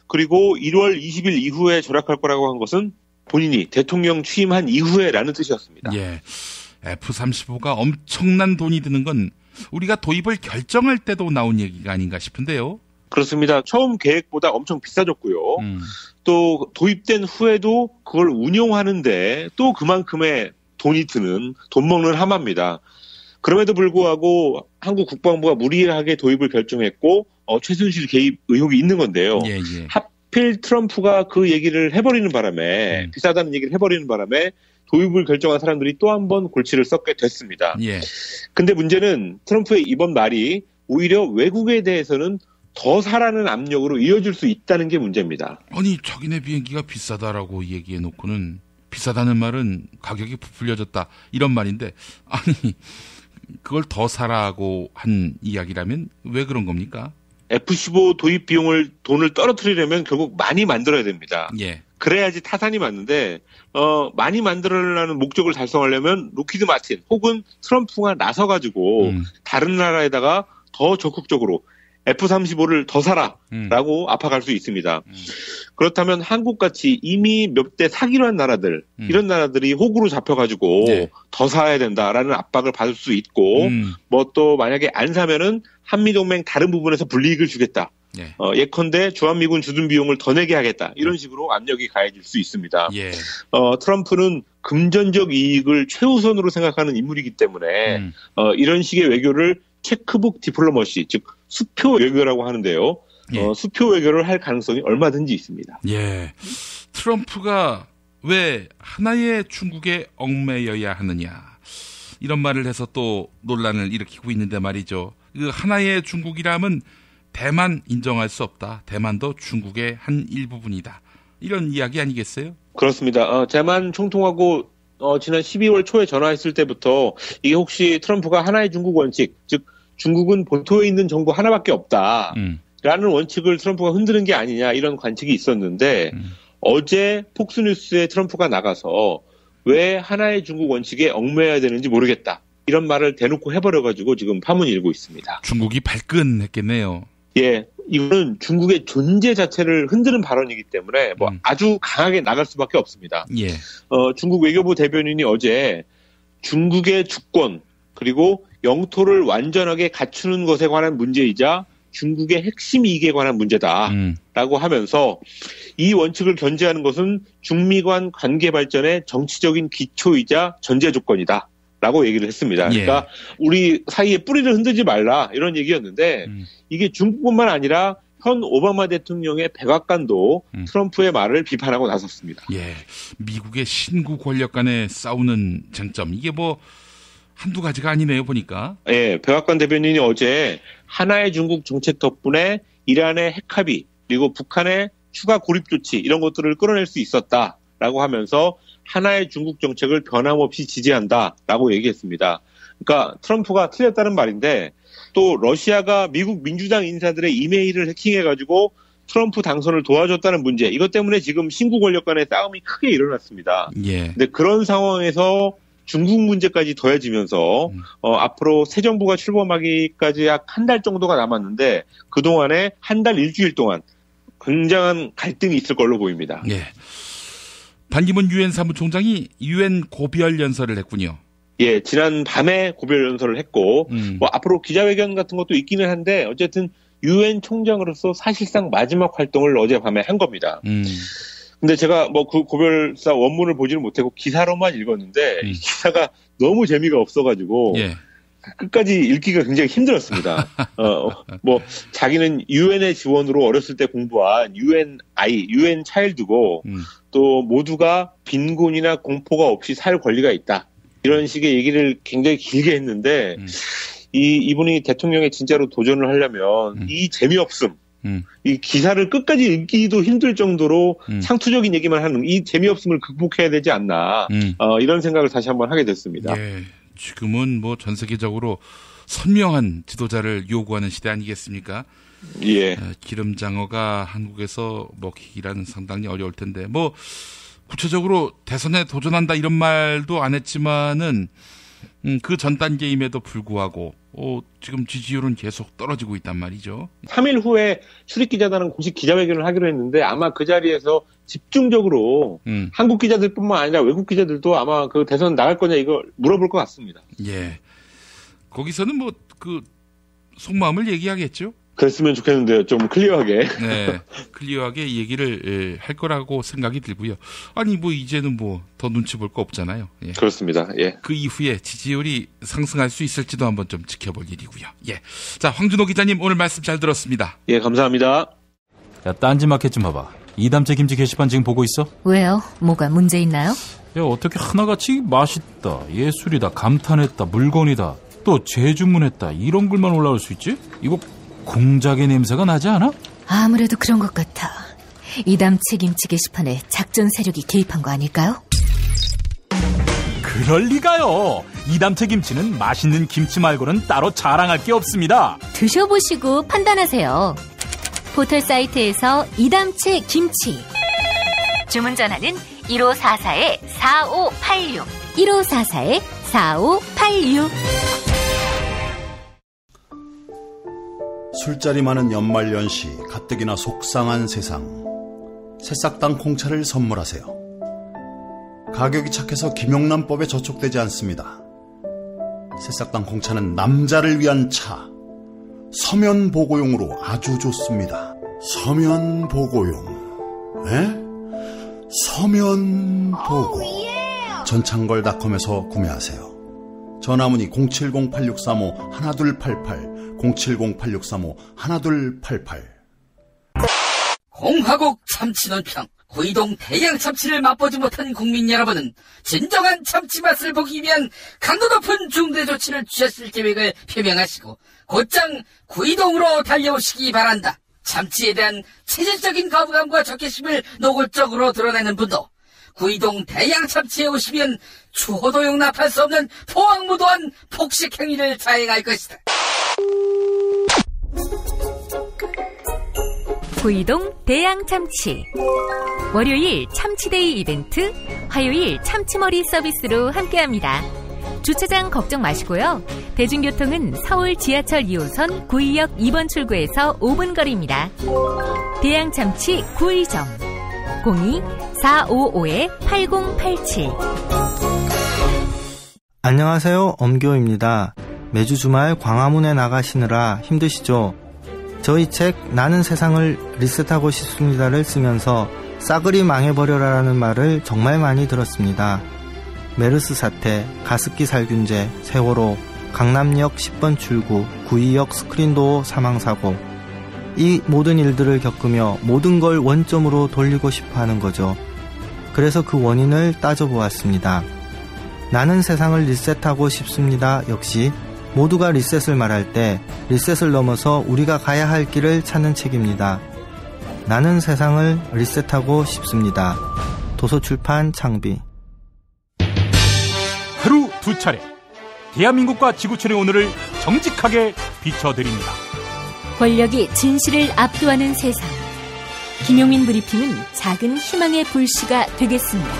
그리고 1월 20일 이후에 절약할 거라고 한 것은 본인이 대통령 취임한 이후에라는 뜻이었습니다. 예. F-35가 엄청난 돈이 드는 건 우리가 도입을 결정할 때도 나온 얘기가 아닌가 싶은데요. 그렇습니다. 처음 계획보다 엄청 비싸졌고요. 또 도입된 후에도 그걸 운용하는데 또 그만큼의 돈이 드는 돈 먹는 하마입니다. 그럼에도 불구하고 한국 국방부가 무리하게 도입을 결정했고 최순실 개입 의혹이 있는 건데요. 예, 예. 하필 트럼프가 그 얘기를 해버리는 바람에 비싸다는 얘기를 해버리는 바람에 도입을 결정한 사람들이 또 한 번 골치를 썩게 됐습니다. 예. 근데 문제는 트럼프의 이번 말이 오히려 외국에 대해서는 더 사라는 압력으로 이어질 수 있다는 게 문제입니다. 아니 자기네 비행기가 비싸다라고 얘기해놓고는 비싸다는 말은 가격이 부풀려졌다 이런 말인데 아니 그걸 더 사라고 한 이야기라면 왜 그런 겁니까? F-15 도입 돈을 떨어뜨리려면 결국 많이 만들어야 됩니다. 예. 그래야지 타산이 맞는데 많이 만들어내는 목적을 달성하려면 로키드 마틴 혹은 트럼프가 나서가지고 다른 나라에다가 더 적극적으로 F-35를 더 사라라고 압박할 수 있습니다. 그렇다면 한국같이 이미 몇 대 사기로 한 나라들 이런 나라들이 호구로 잡혀가지고 더 사야 된다라는 압박을 받을 수 있고 뭐 또 만약에 안 사면은 한미동맹 다른 부분에서 불이익을 주겠다. 예컨대 주한미군 주둔 비용을 더 내게 하겠다. 이런 식으로 압력이 가해질 수 있습니다. 트럼프는 금전적 이익을 최우선으로 생각하는 인물이기 때문에 이런 식의 외교를 체크북 디플로머시, 즉 수표 외교라고 하는데요. 수표 외교를 할 가능성이 얼마든지 있습니다. 예. 트럼프가 왜 하나의 중국에 얽매여야 하느냐 이런 말을 해서 또 논란을 일으키고 있는데 말이죠. 그 하나의 중국이라면 대만 인정할 수 없다. 대만도 중국의 한 일부분이다. 이런 이야기 아니겠어요? 그렇습니다. 대만 총통하고 지난 12월 초에 전화했을 때부터 이게 혹시 트럼프가 하나의 중국 원칙, 즉 중국은 본토에 있는 정부 하나밖에 없다. 라는 원칙을 트럼프가 흔드는 게 아니냐 이런 관측이 있었는데 어제 폭스뉴스에 트럼프가 나가서 왜 하나의 중국 원칙에 얽매여야 되는지 모르겠다. 이런 말을 대놓고 해버려가지고 지금 파문이 일고 있습니다. 중국이 발끈했겠네요. 예, 이거는 중국의 존재 자체를 흔드는 발언이기 때문에 뭐 아주 강하게 나갈 수밖에 없습니다. 예. 중국 외교부 대변인이 어제 중국의 주권 그리고 영토를 완전하게 갖추는 것에 관한 문제이자 중국의 핵심 이익에 관한 문제다라고 하면서 이 원칙을 견제하는 것은 중미 간 관계 발전의 정치적인 기초이자 전제 조건이다. 라고 얘기를 했습니다. 그러니까 우리 사이에 뿌리를 흔들지 말라 이런 얘기였는데 이게 중국뿐만 아니라 현 오바마 대통령의 백악관도 트럼프의 말을 비판하고 나섰습니다. 예, 미국의 신구 권력 간의 싸우는 쟁점 이게 뭐 한두 가지가 아니네요 보니까. 예, 백악관 대변인이 어제 하나의 중국 정책 덕분에 이란의 핵합의 그리고 북한의 추가 고립 조치 이런 것들을 끌어낼 수 있었다라고 하면서 하나의 중국 정책을 변함없이 지지한다라고 얘기했습니다. 그러니까 트럼프가 틀렸다는 말인데 또 러시아가 미국 민주당 인사들의 이메일을 해킹해가지고 트럼프 당선을 도와줬다는 문제 이것 때문에 지금 신구 권력 간의 싸움이 크게 일어났습니다. 예. 근데 그런 상황에서 중국 문제까지 더해지면서 앞으로 새 정부가 출범하기까지 약 한 달 정도가 남았는데 그동안에 한 달 일주일 동안 굉장한 갈등이 있을 걸로 보입니다. 예. 반기문 유엔 사무총장이 유엔 고별 연설을 했군요. 예, 지난 밤에 고별 연설을 했고 뭐 앞으로 기자회견 같은 것도 있기는 한데 어쨌든 유엔 총장으로서 사실상 마지막 활동을 어젯밤에 한 겁니다. 근데 제가 뭐 그 고별사 원문을 보지는 못하고 기사로만 읽었는데 이 기사가 너무 재미가 없어가지고 끝까지 읽기가 굉장히 힘들었습니다. 뭐 자기는 유엔의 지원으로 어렸을 때 공부한 유엔 차일드고 또 모두가 빈곤이나 공포가 없이 살 권리가 있다. 이런 식의 얘기를 굉장히 길게 했는데 이분이 대통령에 진짜로 도전을 하려면 이 재미없음 이 기사를 끝까지 읽기도 힘들 정도로 상투적인 얘기만 하는 이 재미없음을 극복해야 되지 않나 이런 생각을 다시 한번 하게 됐습니다. 예, 지금은 뭐 전 세계적으로 선명한 지도자를 요구하는 시대 아니겠습니까? 예. 기름장어가 한국에서 먹히기란 상당히 어려울 텐데 뭐 구체적으로 대선에 도전한다 이런 말도 안 했지만은 그 전 단계임에도 불구하고 지금 지지율은 계속 떨어지고 있단 말이죠. 3일 후에 출입기자단은 공식 기자회견을 하기로 했는데 아마 그 자리에서 집중적으로 한국 기자들뿐만 아니라 외국 기자들도 아마 그 대선 나갈 거냐 이거 물어볼 것 같습니다. 예. 거기서는 뭐 그 속마음을 얘기하겠죠? 그랬으면 좋겠는데요. 좀 클리어하게. 네. 클리어하게 얘기를 할 거라고 생각이 들고요. 아니 뭐 이제는 뭐 더 눈치 볼 거 없잖아요. 예. 그렇습니다. 예. 그 이후에 지지율이 상승할 수 있을지도 한번 좀 지켜볼 일이고요. 예. 자, 황준호 기자님 오늘 말씀 잘 들었습니다. 예, 감사합니다. 야, 딴지마켓 좀 봐봐. 이담채 김치 게시판 지금 보고 있어? 왜요? 뭐가 문제 있나요? 야, 어떻게 하나같이 맛있다, 예술이다, 감탄했다, 물건이다. 또 재주문했다 이런 글만 올라올 수 있지? 이거 공작의 냄새가 나지 않아? 아무래도 그런 것 같아. 이담채 김치 게시판에 작전 세력이 개입한 거 아닐까요? 그럴 리가요. 이담채 김치는 맛있는 김치 말고는 따로 자랑할 게 없습니다. 드셔보시고 판단하세요. 포털 사이트에서 이담채 김치. 주문 전화는 1544-4586 1544-4586. 술자리 많은 연말연시 가뜩이나 속상한 세상. 새싹당 콩차를 선물하세요. 가격이 착해서 김용남법에 저촉되지 않습니다. 새싹당 콩차는 남자를 위한 차. 서면보고용으로 아주 좋습니다. 서면보고용. 에? 서면보고. 전창걸닷컴에서 구매하세요. 전화문의 070-8635-1288 070-8635-1288. 공화국 참치논평. 구이동 대양 참치를 맛보지 못한 국민 여러분은 진정한 참치 맛을 보기 위한 강도 높은 중대 조치를 취하실 계획을 표명하시고 곧장 구이동으로 달려오시기 바란다. 참치에 대한 체질적인 거부감과 적개심을 노골적으로 드러내는 분도 구이동 대양 참치에 오시면 추호도 용납할 수 없는 포악무도한 폭식 행위를 자행할 것이다. 구이동 대양 참치. 월요일 참치데이 이벤트, 화요일 참치머리 서비스로 함께합니다. 주차장 걱정 마시고요. 대중교통은 서울 지하철 2호선 구의역 2번 출구에서 5분 거리입니다. 대양 참치 구의점 02-455-8087. 안녕하세요. 엄교입니다. 매주 주말 광화문에 나가시느라 힘드시죠? 저희 책 나는 세상을 리셋하고 싶습니다를 쓰면서 싸그리 망해버려라라는 말을 정말 많이 들었습니다. 메르스 사태, 가습기 살균제, 세월호, 강남역 10번 출구, 구의역 스크린도어 사망사고, 이 모든 일들을 겪으며 모든 걸 원점으로 돌리고 싶어하는 거죠. 그래서 그 원인을 따져보았습니다. 나는 세상을 리셋하고 싶습니다. 역시 모두가 리셋을 말할 때 리셋을 넘어서 우리가 가야 할 길을 찾는 책입니다. 나는 세상을 리셋하고 싶습니다. 도서출판 창비. 하루 두 차례 대한민국과 지구촌의 오늘을 정직하게 비춰드립니다. 권력이 진실을 압도하는 세상. 김용민 브리핑은 작은 희망의 불씨가 되겠습니다.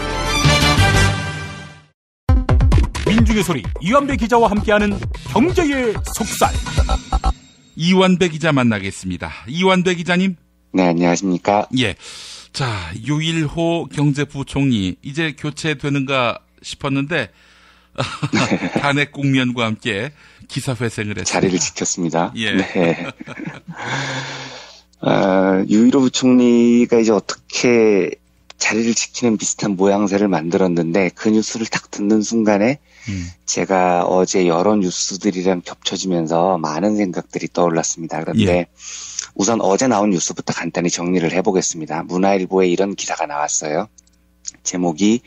민중의 소리 이완배 기자와 함께하는 경제의 속살. 이완배 기자 만나겠습니다. 이완배 기자님. 네, 안녕하십니까. 예. 자, 유일호 경제부총리 이제 교체되는가 싶었는데 탄핵 국면과 함께 기사회생을 했습니다. 자리를 지켰습니다. 예. 네. 유일호 부총리가 이제 어떻게 자리를 지키는 비슷한 모양새를 만들었는데 그 뉴스를 딱 듣는 순간에 제가 어제 여러 뉴스들이랑 겹쳐지면서 많은 생각들이 떠올랐습니다. 그런데 예. 우선 어제 나온 뉴스부터 간단히 정리를 해보겠습니다. 문화일보에 이런 기사가 나왔어요. 제목이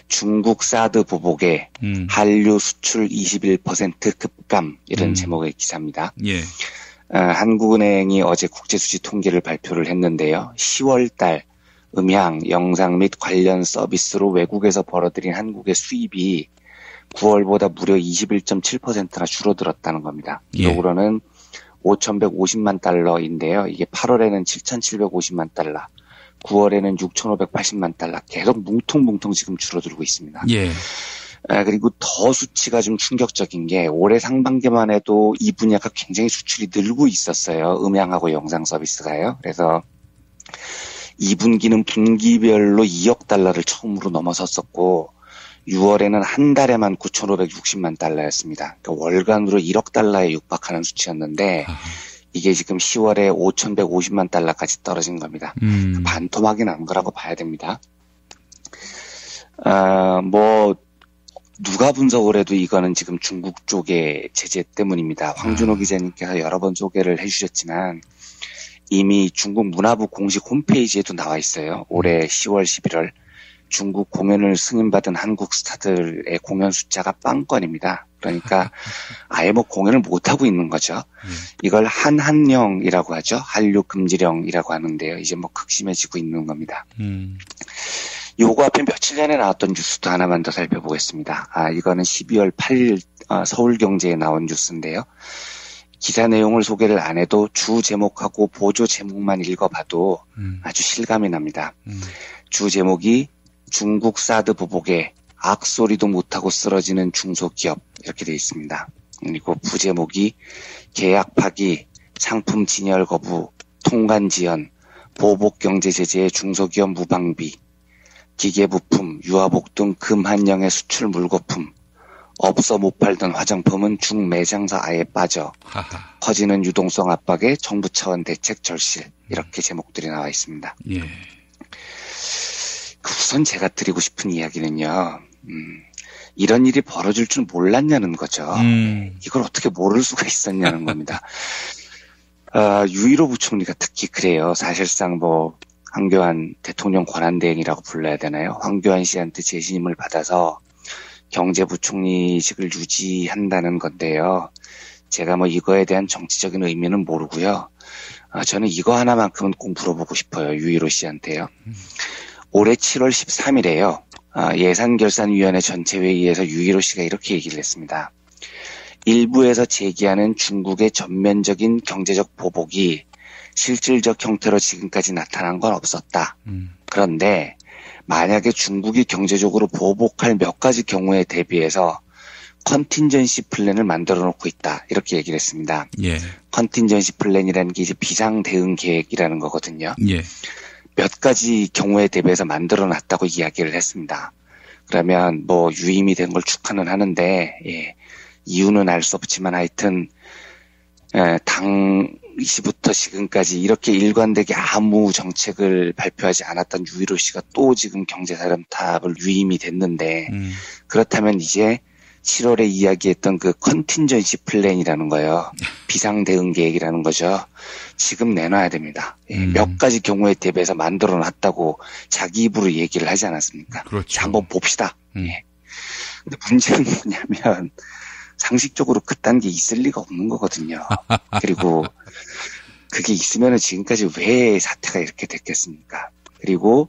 중국 사드 보복에 한류 수출 21% 급감, 이런 제목의 기사입니다. 예. 한국은행이 어제 국제수지 통계를 발표를 했는데요. 10월 달 음향, 영상 및 관련 서비스로 외국에서 벌어들인 한국의 수입이 9월보다 무려 21.7%나 줄어들었다는 겁니다. 기록으로는 5,150만 달러인데요. 이게 8월에는 7,750만 달러, 9월에는 6,580만 달러, 계속 뭉텅뭉텅 지금 줄어들고 있습니다. 예. 그리고 더 수치가 좀 충격적인 게 올해 상반기만 해도 이 분야가 굉장히 수출이 늘고 있었어요. 음향하고 영상 서비스가요. 그래서 2분기는 분기별로 2억 달러를 처음으로 넘어섰었고 6월에는 한 달에만 9,560만 달러였습니다. 그러니까 월간으로 1억 달러에 육박하는 수치였는데 이게 지금 10월에 5,150만 달러까지 떨어진 겁니다. 반토막이 난 거라고 봐야 됩니다. 누가 분석을 해도 이거는 지금 중국 쪽의 제재 때문입니다. 황준호 기자님께서 여러 번 소개를 해주셨지만 이미 중국 문화부 공식 홈페이지에도 나와 있어요. 올해 10월, 11월 중국 공연을 승인받은 한국 스타들의 공연 숫자가 빵건입니다. 그러니까 아예 뭐 공연을 못하고 있는 거죠. 이걸 한한령이라고 하죠. 한류 금지령이라고 하는데요. 이제 뭐 극심해지고 있는 겁니다. 요거 앞에 며칠 전에 나왔던 뉴스도 하나만 더 살펴보겠습니다. 이거는 12월 8일 서울경제에 나온 뉴스인데요. 기사 내용을 소개를 안 해도 주 제목하고 보조 제목만 읽어봐도 아주 실감이 납니다. 주 제목이 중국 사드 보복에 악소리도 못하고 쓰러지는 중소기업 이렇게 되어 있습니다. 그리고 부제목이 계약 파기, 상품 진열 거부, 통관 지연, 보복 경제 제재의 중소기업 무방비, 기계부품, 유아복 등 금한령의 수출 물거품, 없어 못 팔던 화장품은 중매장사 아예 빠져, 커지는 유동성 압박에 정부 차원 대책 절실 이렇게 제목들이 나와 있습니다. 예. 우선 제가 드리고 싶은 이야기는요. 이런 일이 벌어질 줄 몰랐냐는 거죠. 이걸 어떻게 모를 수가 있었냐는 겁니다. 유일호 부총리가 특히 그래요. 사실상 뭐 황교안 대통령 권한대행이라고 불러야 되나요? 황교안 씨한테 재신임을 받아서 경제부총리직을 유지한다는 건데요. 제가 뭐 이거에 대한 정치적인 의미는 모르고요. 저는 이거 하나만큼은 꼭 물어보고 싶어요. 유일호 씨한테요. 올해 7월 13일에요. 예산결산위원회 전체회의에서 유일호 씨가 이렇게 얘기를 했습니다. 일부에서 제기하는 중국의 전면적인 경제적 보복이 실질적 형태로 지금까지 나타난 건 없었다. 그런데 만약에 중국이 경제적으로 보복할 몇 가지 경우에 대비해서 컨틴전시 플랜을 만들어 놓고 있다. 이렇게 얘기를 했습니다. 예. 컨틴전시 플랜이라는 게 이제 비상 대응 계획이라는 거거든요. 예. 몇 가지 경우에 대비해서 만들어 놨다고 이야기를 했습니다. 그러면 뭐 유임이 된 걸 축하는 하는데, 예. 이유는 알 수 없지만 하여튼, 당시부터 지금까지 이렇게 일관되게 아무 정책을 발표하지 않았던 유일호 씨가 또 지금 경제사령탑을 유임이 됐는데, 그렇다면 이제 7월에 이야기했던 그 컨틴전시 플랜이라는 거예요. 비상대응 계획이라는 거죠. 지금 내놔야 됩니다. 몇 가지 경우에 대비해서 만들어 놨다고 자기 입으로 얘기를 하지 않았습니까? 그렇죠. 자, 한번 봅시다. 예. 근데 문제는 뭐냐면 상식적으로 그딴 게 있을 리가 없는 거거든요. 그리고 그게 있으면 지금까지 왜 사태가 이렇게 됐겠습니까? 그리고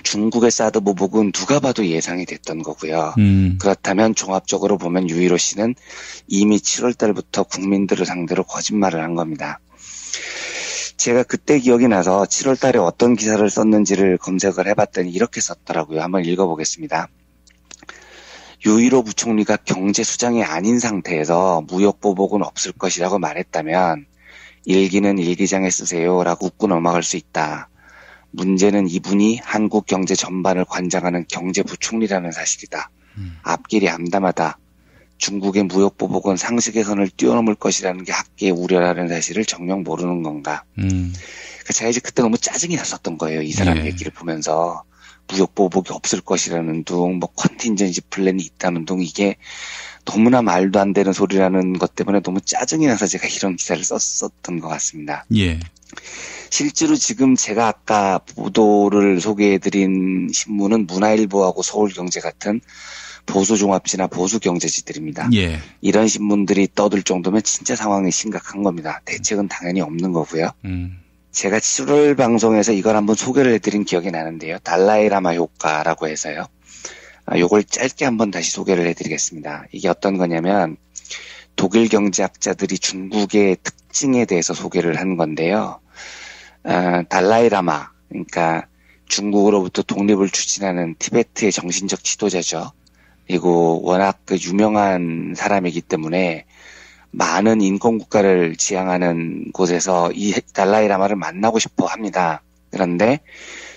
중국의 사드 보복은 누가 봐도 예상이 됐던 거고요. 그렇다면 종합적으로 보면 유일호 씨는 이미 7월 달부터 국민들을 상대로 거짓말을 한 겁니다. 제가 그때 기억이 나서 7월 달에 어떤 기사를 썼는지를 검색을 해봤더니 이렇게 썼더라고요. 한번 읽어보겠습니다. 유일호 부총리가 경제 수장이 아닌 상태에서 무역 보복은 없을 것이라고 말했다면 일기는 일기장에 쓰세요라고 웃고 넘어갈 수 있다. 문제는 이분이 한국 경제 전반을 관장하는 경제부총리라는 사실이다. 앞길이 암담하다. 중국의 무역 보복은 상식의 선을 뛰어넘을 것이라는 게 학계의 우려라는 사실을 정녕 모르는 건가. 제가 이제 그때 너무 짜증이 났었던 거예요. 이 사람 얘기를 보면서. 무역 보복이 없을 것이라는 둥, 뭐 컨틴전시 플랜이 있다는 둥, 이게 너무나 말도 안 되는 소리라는 것 때문에 너무 짜증이 나서 제가 이런 기사를 썼었던 것 같습니다. 예. 실제로 지금 제가 아까 보도를 소개해드린 신문은 문화일보하고 서울경제 같은 보수종합지나 보수경제지들입니다. 예. 이런 신문들이 떠들 정도면 진짜 상황이 심각한 겁니다. 대책은 당연히 없는 거고요. 제가 7월 방송에서 이걸 한번 소개를 해드린 기억이 나는데요. 달라이라마 효과라고 해서요. 요걸 짧게 한번 다시 소개를 해드리겠습니다. 이게 어떤 거냐면 독일 경제학자들이 중국의 특징에 대해서 소개를 한 건데요. 달라이라마, 그러니까 중국으로부터 독립을 추진하는 티베트의 정신적 지도자죠. 그리고 워낙 그 유명한 사람이기 때문에 많은 인권국가를 지향하는 곳에서 이 달라이라마를 만나고 싶어 합니다. 그런데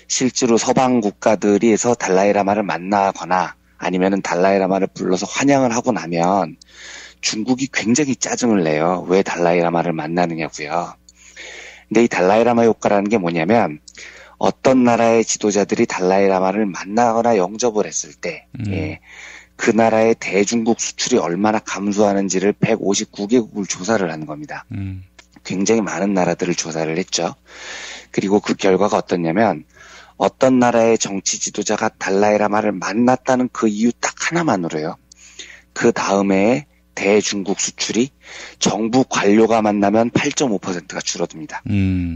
실제로 서방 국가들에서 달라이라마를 만나거나 아니면은 달라이라마를 불러서 환영을 하고 나면 중국이 굉장히 짜증을 내요. 왜 달라이라마를 만나느냐고요. 근데 이 달라이라마 효과라는 게 뭐냐면 어떤 나라의 지도자들이 달라이라마를 만나거나 영접을 했을 때 그 나라의 대중국 수출이 얼마나 감소하는지를 159개국을 조사를 한 겁니다. 굉장히 많은 나라들을 조사를 했죠. 그리고 그 결과가 어떻냐면 어떤 나라의 정치 지도자가 달라이라마를 만났다는 그 이유 딱 하나만으로요. 그 다음에 대중국 수출이 정부 관료가 만나면 8.5%가 줄어듭니다.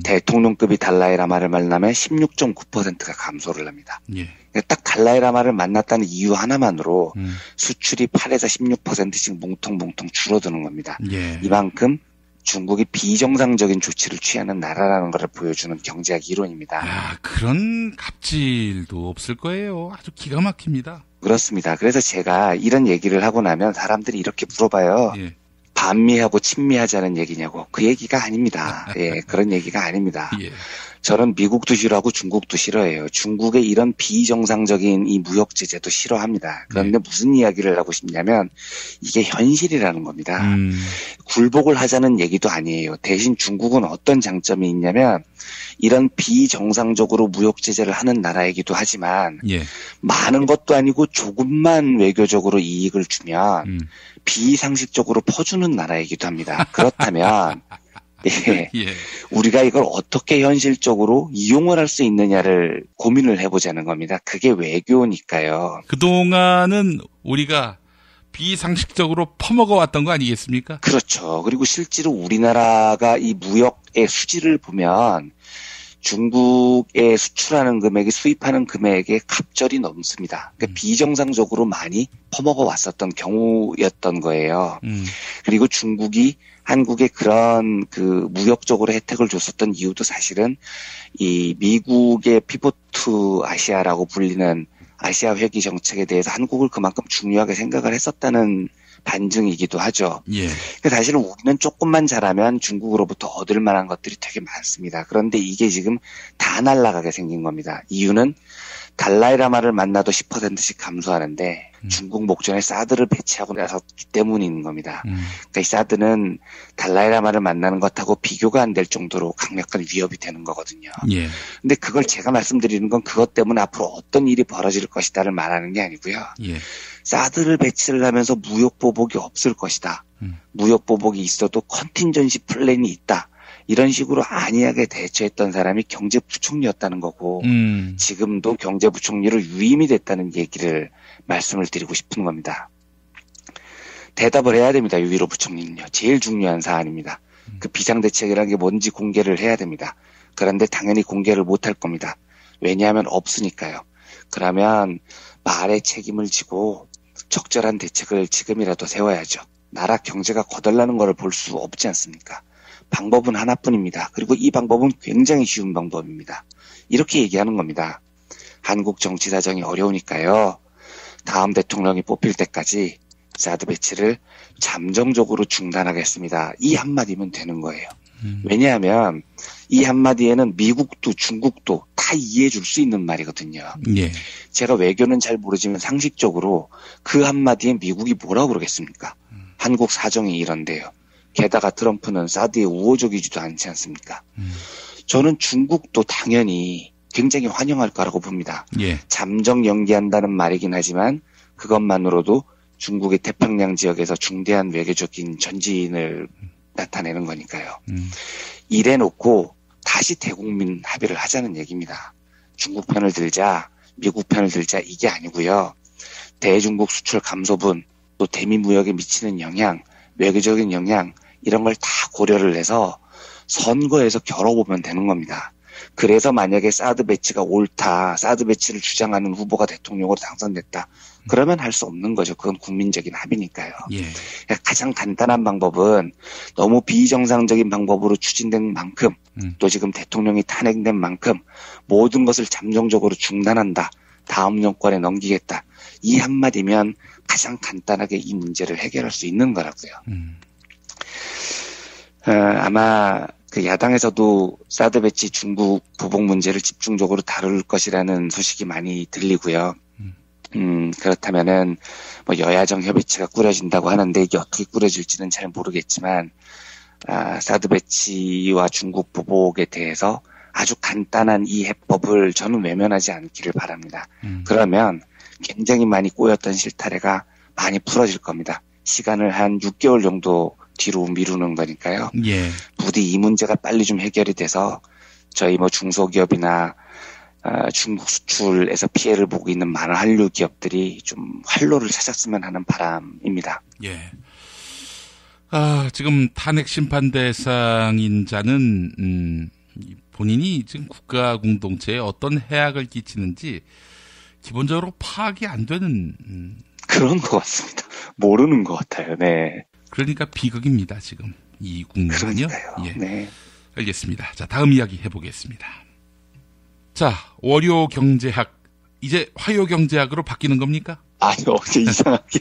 대통령급이 달라이라마를 만나면 16.9%가 감소를 합니다. 예. 딱 달라이라마를 만났다는 이유 하나만으로 수출이 8에서 16%씩 뭉텅뭉텅 줄어드는 겁니다. 예. 이만큼 중국이 비정상적인 조치를 취하는 나라라는 것을 보여주는 경제학 이론입니다. 야, 그런 갑질도 없을 거예요. 아주 기가 막힙니다. 그렇습니다. 그래서 제가 이런 얘기를 하고 나면 사람들이 이렇게 물어봐요. 예. 반미하고 친미하자는 얘기냐고. 그 얘기가 아닙니다. 예, 그런 얘기가 아닙니다. 예. 저는 미국도 싫어하고 중국도 싫어해요. 중국의 이런 비정상적인 이 무역 제재도 싫어합니다. 그런데 무슨 이야기를 하고 싶냐면 이게 현실이라는 겁니다. 굴복을 하자는 얘기도 아니에요. 대신 중국은 어떤 장점이 있냐면 이런 비정상적으로 무역 제재를 하는 나라이기도 하지만 예. 많은 것도 아니고 조금만 외교적으로 이익을 주면 비상식적으로 퍼주는 나라이기도 합니다. 그렇다면 예. 예. 우리가 이걸 어떻게 현실적으로 이용을 할 수 있느냐를 고민을 해보자는 겁니다. 그게 외교니까요. 그동안은 우리가 비상식적으로 퍼먹어 왔던 거 아니겠습니까? 그렇죠. 그리고 실제로 우리나라가 이 무역의 수지를 보면 중국에 수출하는 금액이 수입하는 금액의 갑절이 넘습니다. 그러니까 비정상적으로 많이 퍼먹어 왔었던 경우였던 거예요. 그리고 중국이 한국에 그런 그 무역적으로 혜택을 줬었던 이유도 사실은 이 미국의 피보트 아시아라고 불리는 아시아 회귀 정책에 대해서 한국을 그만큼 중요하게 생각을 했었다는 반증이기도 하죠. 예. 사실은 우리는 조금만 잘하면 중국으로부터 얻을 만한 것들이 되게 많습니다. 그런데 이게 지금 다 날아가게 생긴 겁니다. 이유는 달라이라마를 만나도 10%씩 감소하는데 중국 목전에 사드를 배치하고 나섰기 때문인 겁니다. 그러니까 이 사드는 달라이라마를 만나는 것하고 비교가 안 될 정도로 강력한 위협이 되는 거거든요. 예. 근데 그걸 제가 말씀드리는 건 그것 때문에 앞으로 어떤 일이 벌어질 것이다를 말하는 게 아니고요. 예. 사드를 배치를 하면서 무역 보복이 없을 것이다. 무역 보복이 있어도 컨틴전시 플랜이 있다. 이런 식으로 안이하게 대처했던 사람이 경제부총리였다는 거고 지금도 경제부총리로 유임이 됐다는 얘기를 말씀을 드리고 싶은 겁니다. 대답을 해야 됩니다. 유일호 부총리는요. 제일 중요한 사안입니다. 그 비상대책이라는 게 뭔지 공개를 해야 됩니다. 그런데 당연히 공개를 못할 겁니다. 왜냐하면 없으니까요. 그러면 말의 책임을 지고 적절한 대책을 지금이라도 세워야죠. 나라 경제가 거덜나는 것을 볼 수 없지 않습니까? 방법은 하나뿐입니다. 그리고 이 방법은 굉장히 쉬운 방법입니다. 이렇게 얘기하는 겁니다. 한국 정치 사정이 어려우니까요. 다음 대통령이 뽑힐 때까지 사드 배치를 잠정적으로 중단하겠습니다. 이 한마디면 되는 거예요. 왜냐하면 이 한마디에는 미국도 중국도 다 이해해 줄 수 있는 말이거든요. 예. 제가 외교는 잘 모르지만 상식적으로 그 한마디에 미국이 뭐라고 그러겠습니까? 한국 사정이 이런데요. 게다가 트럼프는 사드에 우호적이지도 않지 않습니까? 저는 중국도 당연히 굉장히 환영할 거라고 봅니다. 예. 잠정 연기한다는 말이긴 하지만 그것만으로도 중국의 태평양 지역에서 중대한 외교적인 전진을 나타내는 거니까요. 이래놓고 다시 대국민 합의를 하자는 얘기입니다. 중국 편을 들자, 미국 편을 들자 이게 아니고요. 대중국 수출 감소분, 또 대미 무역에 미치는 영향, 외교적인 영향 이런 걸 다 고려를 해서 선거에서 겨뤄보면 되는 겁니다. 그래서 만약에 사드 배치가 옳다, 사드 배치를 주장하는 후보가 대통령으로 당선됐다. 그러면 할 수 없는 거죠. 그건 국민적인 합의니까요. 예. 가장 간단한 방법은 너무 비정상적인 방법으로 추진된 만큼 또 지금 대통령이 탄핵된 만큼 모든 것을 잠정적으로 중단한다. 다음 정권에 넘기겠다. 이 한마디면 가장 간단하게 이 문제를 해결할 수 있는 거라고요. 아마 그 야당에서도 사드 배치 중국 보복 문제를 집중적으로 다룰 것이라는 소식이 많이 들리고요. 그렇다면은 뭐 여야정 협의체가 꾸려진다고 하는데 이게 어떻게 꾸려질지는 잘 모르겠지만 사드 배치와 중국 보복에 대해서 아주 간단한 이 해법을 저는 외면하지 않기를 바랍니다. 그러면 굉장히 많이 꼬였던 실타래가 많이 풀어질 겁니다. 시간을 한 6개월 정도 뒤로 미루는 거니까요. 예. 부디 이 문제가 빨리 좀 해결이 돼서 저희 뭐 중소기업이나 중국 수출에서 피해를 보고 있는 많은 한류 기업들이 좀 활로를 찾았으면 하는 바람입니다. 예. 지금 탄핵 심판 대상인 자는 본인이 지금 국가 공동체에 어떤 해악을 끼치는지 기본적으로 파악이 안 되는 그런 것 같습니다. 모르는 것 같아요. 네. 그러니까 비극입니다. 지금 이 국면은요. 예. 네. 알겠습니다. 자, 다음 이야기 해보겠습니다. 자, 월요 경제학 이제 화요 경제학으로 바뀌는 겁니까? 아니요, 어제 이상하게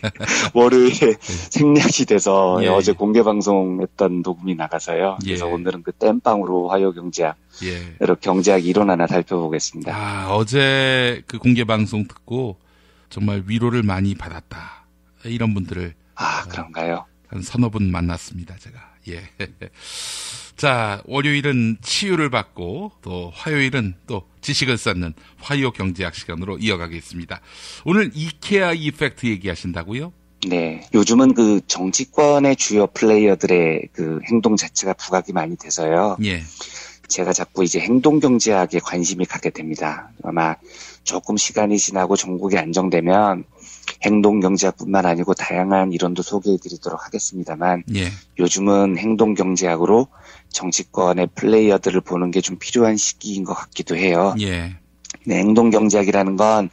월요일에 생략이 돼서 예. 어제 공개 방송했던 녹음이 나가서요. 그래서 예. 오늘은 그 땜빵으로 화요 경제학, 경제학 이론 하나 살펴보겠습니다. 어제 그 공개 방송 듣고 정말 위로를 많이 받았다. 이런 분들을 그런가요? 한 서너 분 만났습니다, 제가. 예. 자, 월요일은 치유를 받고 또 화요일은 또 지식을 쌓는 화요 경제학 시간으로 이어가겠습니다. 오늘 이케아 이펙트 얘기하신다고요? 네. 요즘은 그 정치권의 주요 플레이어들의 그 행동 자체가 부각이 많이 돼서요. 예. 제가 자꾸 이제 행동 경제학에 관심이 가게 됩니다. 아마 조금 시간이 지나고 전국이 안정되면 행동 경제학뿐만 아니고 다양한 이론도 소개해드리도록 하겠습니다만 예. 요즘은 행동 경제학으로 정치권의 플레이어들을 보는 게 좀 필요한 시기인 것 같기도 해요. 예. 네, 행동 경제학이라는 건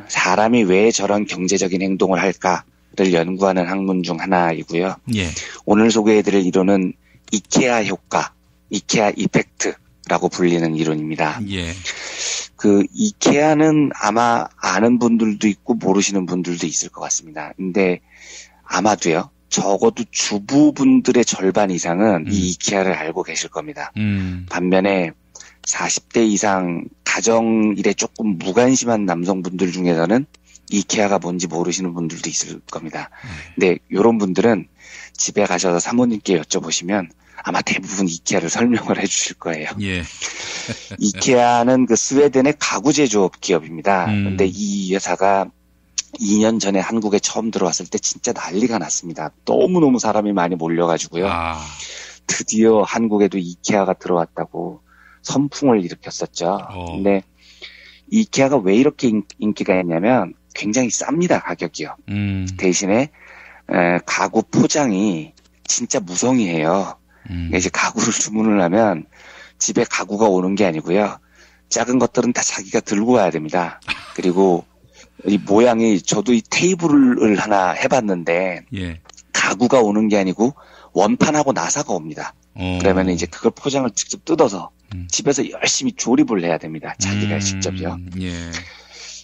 사람이 왜 저런 경제적인 행동을 할까를 연구하는 학문 중 하나이고요. 예. 오늘 소개해드릴 이론은 이케아 효과, 이케아 이펙트라고 불리는 이론입니다. 예. 그 이케아는 아마 아는 분들도 있고 모르시는 분들도 있을 것 같습니다. 근데 아마도요. 적어도 주부분들의 절반 이상은 이 이케아를 알고 계실 겁니다. 반면에 40대 이상 가정일에 조금 무관심한 남성분들 중에서는 이케아가 뭔지 모르시는 분들도 있을 겁니다. 근데 이런 분들은 집에 가셔서 사모님께 여쭤보시면 아마 대부분 이케아를 설명을 해주실 거예요. 예. 이케아는 그 스웨덴의 가구 제조업 기업입니다. 근데 이 회사가 2년 전에 한국에 처음 들어왔을 때 진짜 난리가 났습니다. 너무너무 사람이 많이 몰려가지고요. 드디어 한국에도 이케아가 들어왔다고 선풍을 일으켰었죠. 근데 이케아가 왜 이렇게 인기가 있냐면 굉장히 쌉니다, 가격이요. 대신에 가구 포장이 진짜 무성의해요. 이제 가구를 주문을 하면 집에 가구가 오는 게 아니고요. 작은 것들은 다 자기가 들고 와야 됩니다. 그리고 이 모양이 저도 이 테이블을 하나 해봤는데 예. 가구가 오는 게 아니고 원판하고 나사가 옵니다. 그러면 이제 그걸 포장을 직접 뜯어서 집에서 열심히 조립을 해야 됩니다. 자기가 직접요. 예.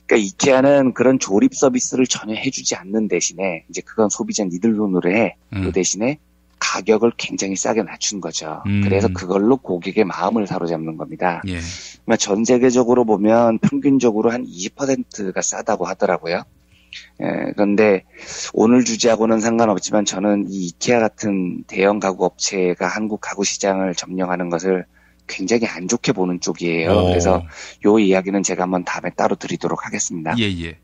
그러니까 이케아는 그런 조립 서비스를 전혀 해주지 않는 대신에 이제 그건 소비자 니들 돈으로 해. 그 대신에 가격을 굉장히 싸게 낮춘 거죠. 그래서 그걸로 고객의 마음을 사로잡는 겁니다. 예. 전 세계적으로 보면 평균적으로 한 20%가 싸다고 하더라고요. 그런데 오늘 주제하고는 상관없지만 저는 이 이케아 같은 대형 가구 업체가 한국 가구 시장을 점령하는 것을 굉장히 안 좋게 보는 쪽이에요. 그래서 요 이야기는 제가 한번 다음에 따로 드리도록 하겠습니다. 예.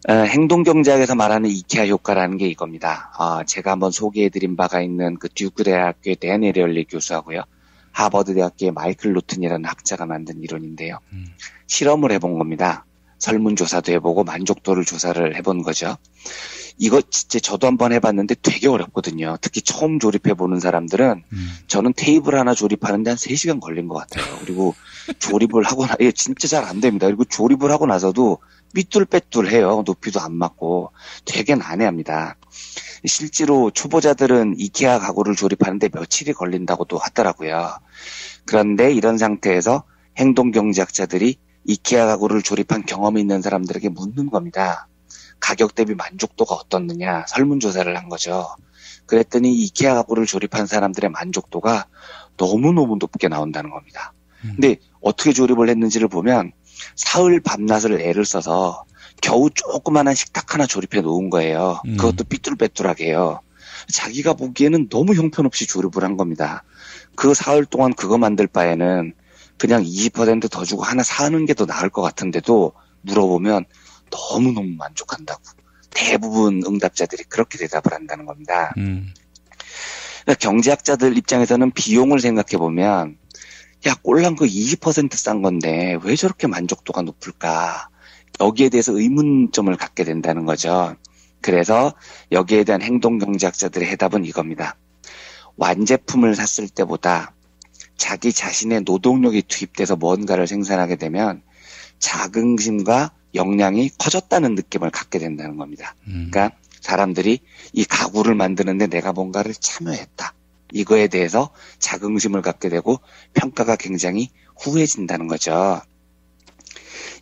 행동경제학에서 말하는 이케아 효과라는 게 이겁니다. 제가 한번 소개해드린 바가 있는 그 듀크 대학교의 댄 에리얼리 교수하고요. 하버드 대학교의 마이클 루튼이라는 학자가 만든 이론인데요. 실험을 해본 겁니다. 설문조사도 해보고 만족도를 조사를 해본 거죠. 이거 진짜 저도 한번 해봤는데 되게 어렵거든요. 특히 처음 조립해보는 사람들은 저는 테이블 하나 조립하는데 한 3시간 걸린 것 같아요. 그리고 조립을 하고 진짜 잘 안 됩니다. 그리고 조립을 하고 나서도 삐뚤빼뚤해요. 높이도 안 맞고 되게 난해합니다. 실제로 초보자들은 이케아 가구를 조립하는데 며칠이 걸린다고도 하더라고요. 그런데 이런 상태에서 행동경제학자들이 이케아 가구를 조립한 경험이 있는 사람들에게 묻는 겁니다. 가격 대비 만족도가 어떻느냐 설문조사를 한 거죠. 그랬더니 이케아 가구를 조립한 사람들의 만족도가 너무너무 높게 나온다는 겁니다. 근데 어떻게 조립을 했는지를 보면 사흘 밤낮을 애를 써서 겨우 조그만한 식탁 하나 조립해 놓은 거예요. 그것도 삐뚤빼뚤하게요. 자기가 보기에는 너무 형편없이 조립을 한 겁니다. 그 사흘 동안 그거 만들 바에는 그냥 20% 더 주고 하나 사는 게 더 나을 것 같은데도 물어보면 너무너무 만족한다고. 대부분 응답자들이 그렇게 대답을 한다는 겁니다. 그러니까 경제학자들 입장에서는 비용을 생각해보면 야, 꼴랑 그 20% 싼 건데 왜 저렇게 만족도가 높을까? 여기에 대해서 의문점을 갖게 된다는 거죠. 그래서 여기에 대한 행동경제학자들의 해답은 이겁니다. 완제품을 샀을 때보다 자기 자신의 노동력이 투입돼서 뭔가를 생산하게 되면 자긍심과 역량이 커졌다는 느낌을 갖게 된다는 겁니다. 그러니까 사람들이 이 가구를 만드는데 내가 뭔가를 참여했다. 이거에 대해서 자긍심을 갖게 되고 평가가 굉장히 후해진다는 거죠.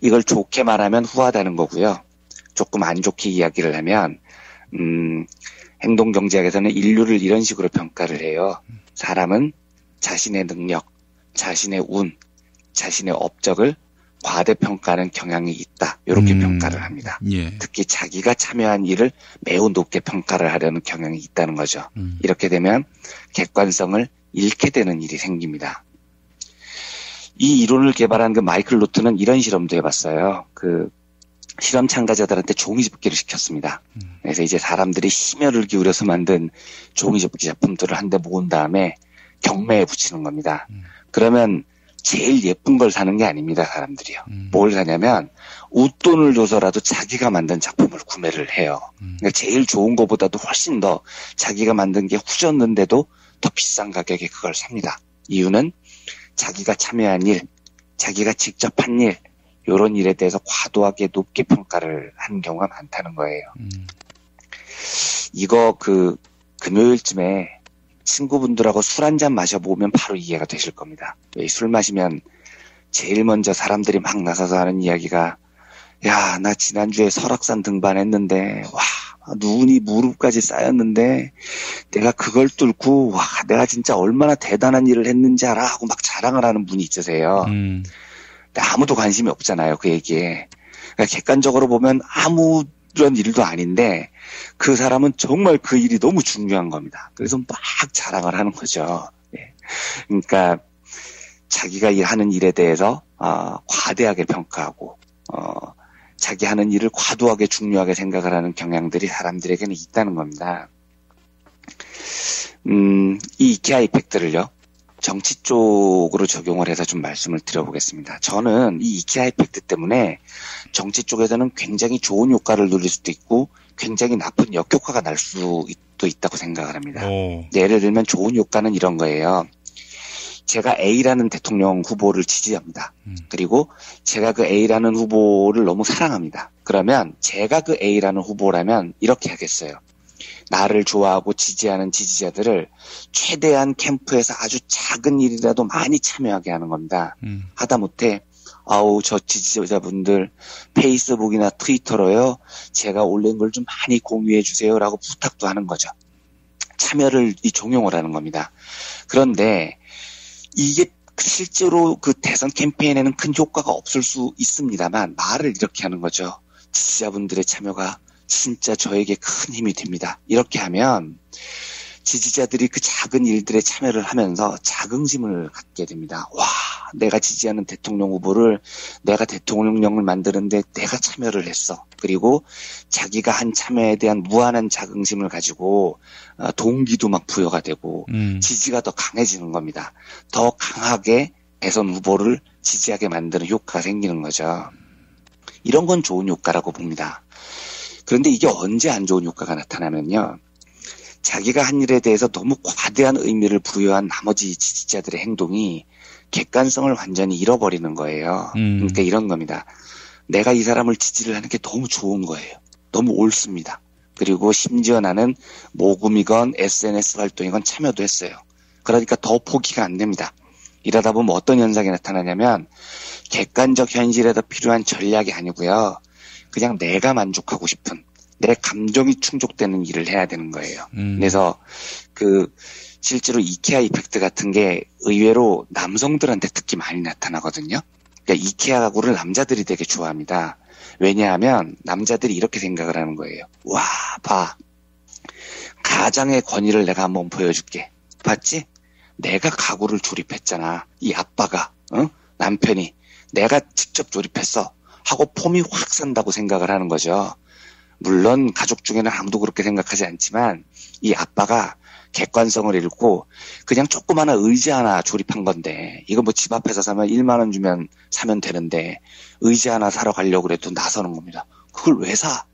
이걸 좋게 말하면 후하다는 거고요. 조금 안 좋게 이야기를 하면 행동경제학에서는 인류를 이런 식으로 평가를 해요. 사람은 자신의 능력, 자신의 운, 자신의 업적을 과대평가하는 경향이 있다. 이렇게 평가를 합니다. 예. 특히 자기가 참여한 일을 매우 높게 평가를 하려는 경향이 있다는 거죠. 이렇게 되면 객관성을 잃게 되는 일이 생깁니다. 이 이론을 개발한 그 마이클 루트는 이런 실험도 해봤어요. 그 실험 참가자들한테 종이접기를 시켰습니다. 그래서 이제 사람들이 심혈을 기울여서 만든 종이접기 작품들을 한 대 모은 다음에 경매에 붙이는 겁니다. 그러면 제일 예쁜 걸 사는 게 아닙니다, 사람들이요. 뭘 사냐면 웃돈을 줘서라도 자기가 만든 작품을 구매를 해요. 그러니까 제일 좋은 거보다도 훨씬 더 자기가 만든 게 후졌는데도 더 비싼 가격에 그걸 삽니다. 이유는 자기가 참여한 일, 자기가 직접 한 일, 이런 일에 대해서 과도하게 높게 평가를 하는 경우가 많다는 거예요. 이거 금요일쯤에 친구분들하고 술 한잔 마셔보면 바로 이해가 되실 겁니다. 술 마시면 제일 먼저 사람들이 막 나서서 하는 이야기가 야, 나 지난주에 설악산 등반했는데 와, 눈이 무릎까지 쌓였는데 내가 그걸 뚫고 와, 내가 진짜 얼마나 대단한 일을 했는지 알아? 하고 막 자랑을 하는 분이 있으세요. 근데 아무도 관심이 없잖아요, 그 얘기에. 그러니까 객관적으로 보면 아무런 일도 아닌데 그 사람은 정말 그 일이 너무 중요한 겁니다. 그래서 막 자랑을 하는 거죠. 예. 그러니까 자기가 하는 일에 대해서 과대하게 평가하고 자기 하는 일을 과도하게 중요하게 생각을 하는 경향들이 사람들에게는 있다는 겁니다. 이 이케아 이펙트를요, 정치 쪽으로 적용을 해서 좀 말씀을 드려보겠습니다. 저는 이 이케아 이펙트 때문에 정치 쪽에서는 굉장히 좋은 효과를 누릴 수도 있고 굉장히 나쁜 역효과가 날 수도 있다고 생각을 합니다. 예를 들면 좋은 효과는 이런 거예요. 제가 A라는 대통령 후보를 지지합니다. 그리고 제가 그 A라는 후보를 너무 사랑합니다. 그러면 제가 그 A라는 후보라면 이렇게 하겠어요. 나를 좋아하고 지지하는 지지자들을 최대한 캠프에서 아주 작은 일이라도 많이 참여하게 하는 겁니다. 하다못해 아우 저 지지자분들 페이스북이나 트위터로요 제가 올린 걸 좀 많이 공유해 주세요라고 부탁도 하는 거죠. 참여를 종용을 하는 겁니다. 그런데 이게 실제로 그 대선 캠페인에는 큰 효과가 없을 수 있습니다만 말을 이렇게 하는 거죠. 지지자분들의 참여가 진짜 저에게 큰 힘이 됩니다. 이렇게 하면 지지자들이 그 작은 일들에 참여를 하면서 자긍심을 갖게 됩니다. 와, 내가 지지하는 대통령 후보를 내가 대통령을 만드는데 내가 참여를 했어. 그리고 자기가 한 참여에 대한 무한한 자긍심을 가지고 동기도 막 부여가 되고 지지가 더 강해지는 겁니다. 더 강하게 대선 후보를 지지하게 만드는 효과가 생기는 거죠. 이런 건 좋은 효과라고 봅니다. 그런데 이게 언제 안 좋은 효과가 나타나면요. 자기가 한 일에 대해서 너무 과대한 의미를 부여한 나머지 지지자들의 행동이 객관성을 완전히 잃어버리는 거예요. 그러니까 이런 겁니다. 내가 이 사람을 지지를 하는 게 너무 좋은 거예요. 너무 옳습니다. 그리고 심지어 나는 모금이건 SNS 활동이건 참여도 했어요. 그러니까 더 포기가 안 됩니다. 이러다 보면 어떤 현상이 나타나냐면 객관적 현실에 더 필요한 전략이 아니고요. 그냥 내가 만족하고 싶은 내 감정이 충족되는 일을 해야 되는 거예요. 그래서 실제로 이케아 이펙트 같은 게 의외로 남성들한테 특히 많이 나타나거든요. 그러니까 이케아 가구를 남자들이 되게 좋아합니다. 왜냐하면 남자들이 이렇게 생각을 하는 거예요. 와, 봐. 가장의 권위를 내가 한번 보여줄게. 봤지? 내가 가구를 조립했잖아. 이 아빠가, 남편이. 내가 직접 조립했어. 하고 폼이 확 산다고 생각을 하는 거죠. 물론 가족 중에는 아무도 그렇게 생각하지 않지만 이 아빠가 객관성을 잃고 그냥 조그마한 의자 하나 조립한 건데 이거 뭐 집 앞에서 사면 1만 원 주면 사면 되는데 의자 하나 사러 가려고 그래도 나서는 겁니다. 그걸 왜 사?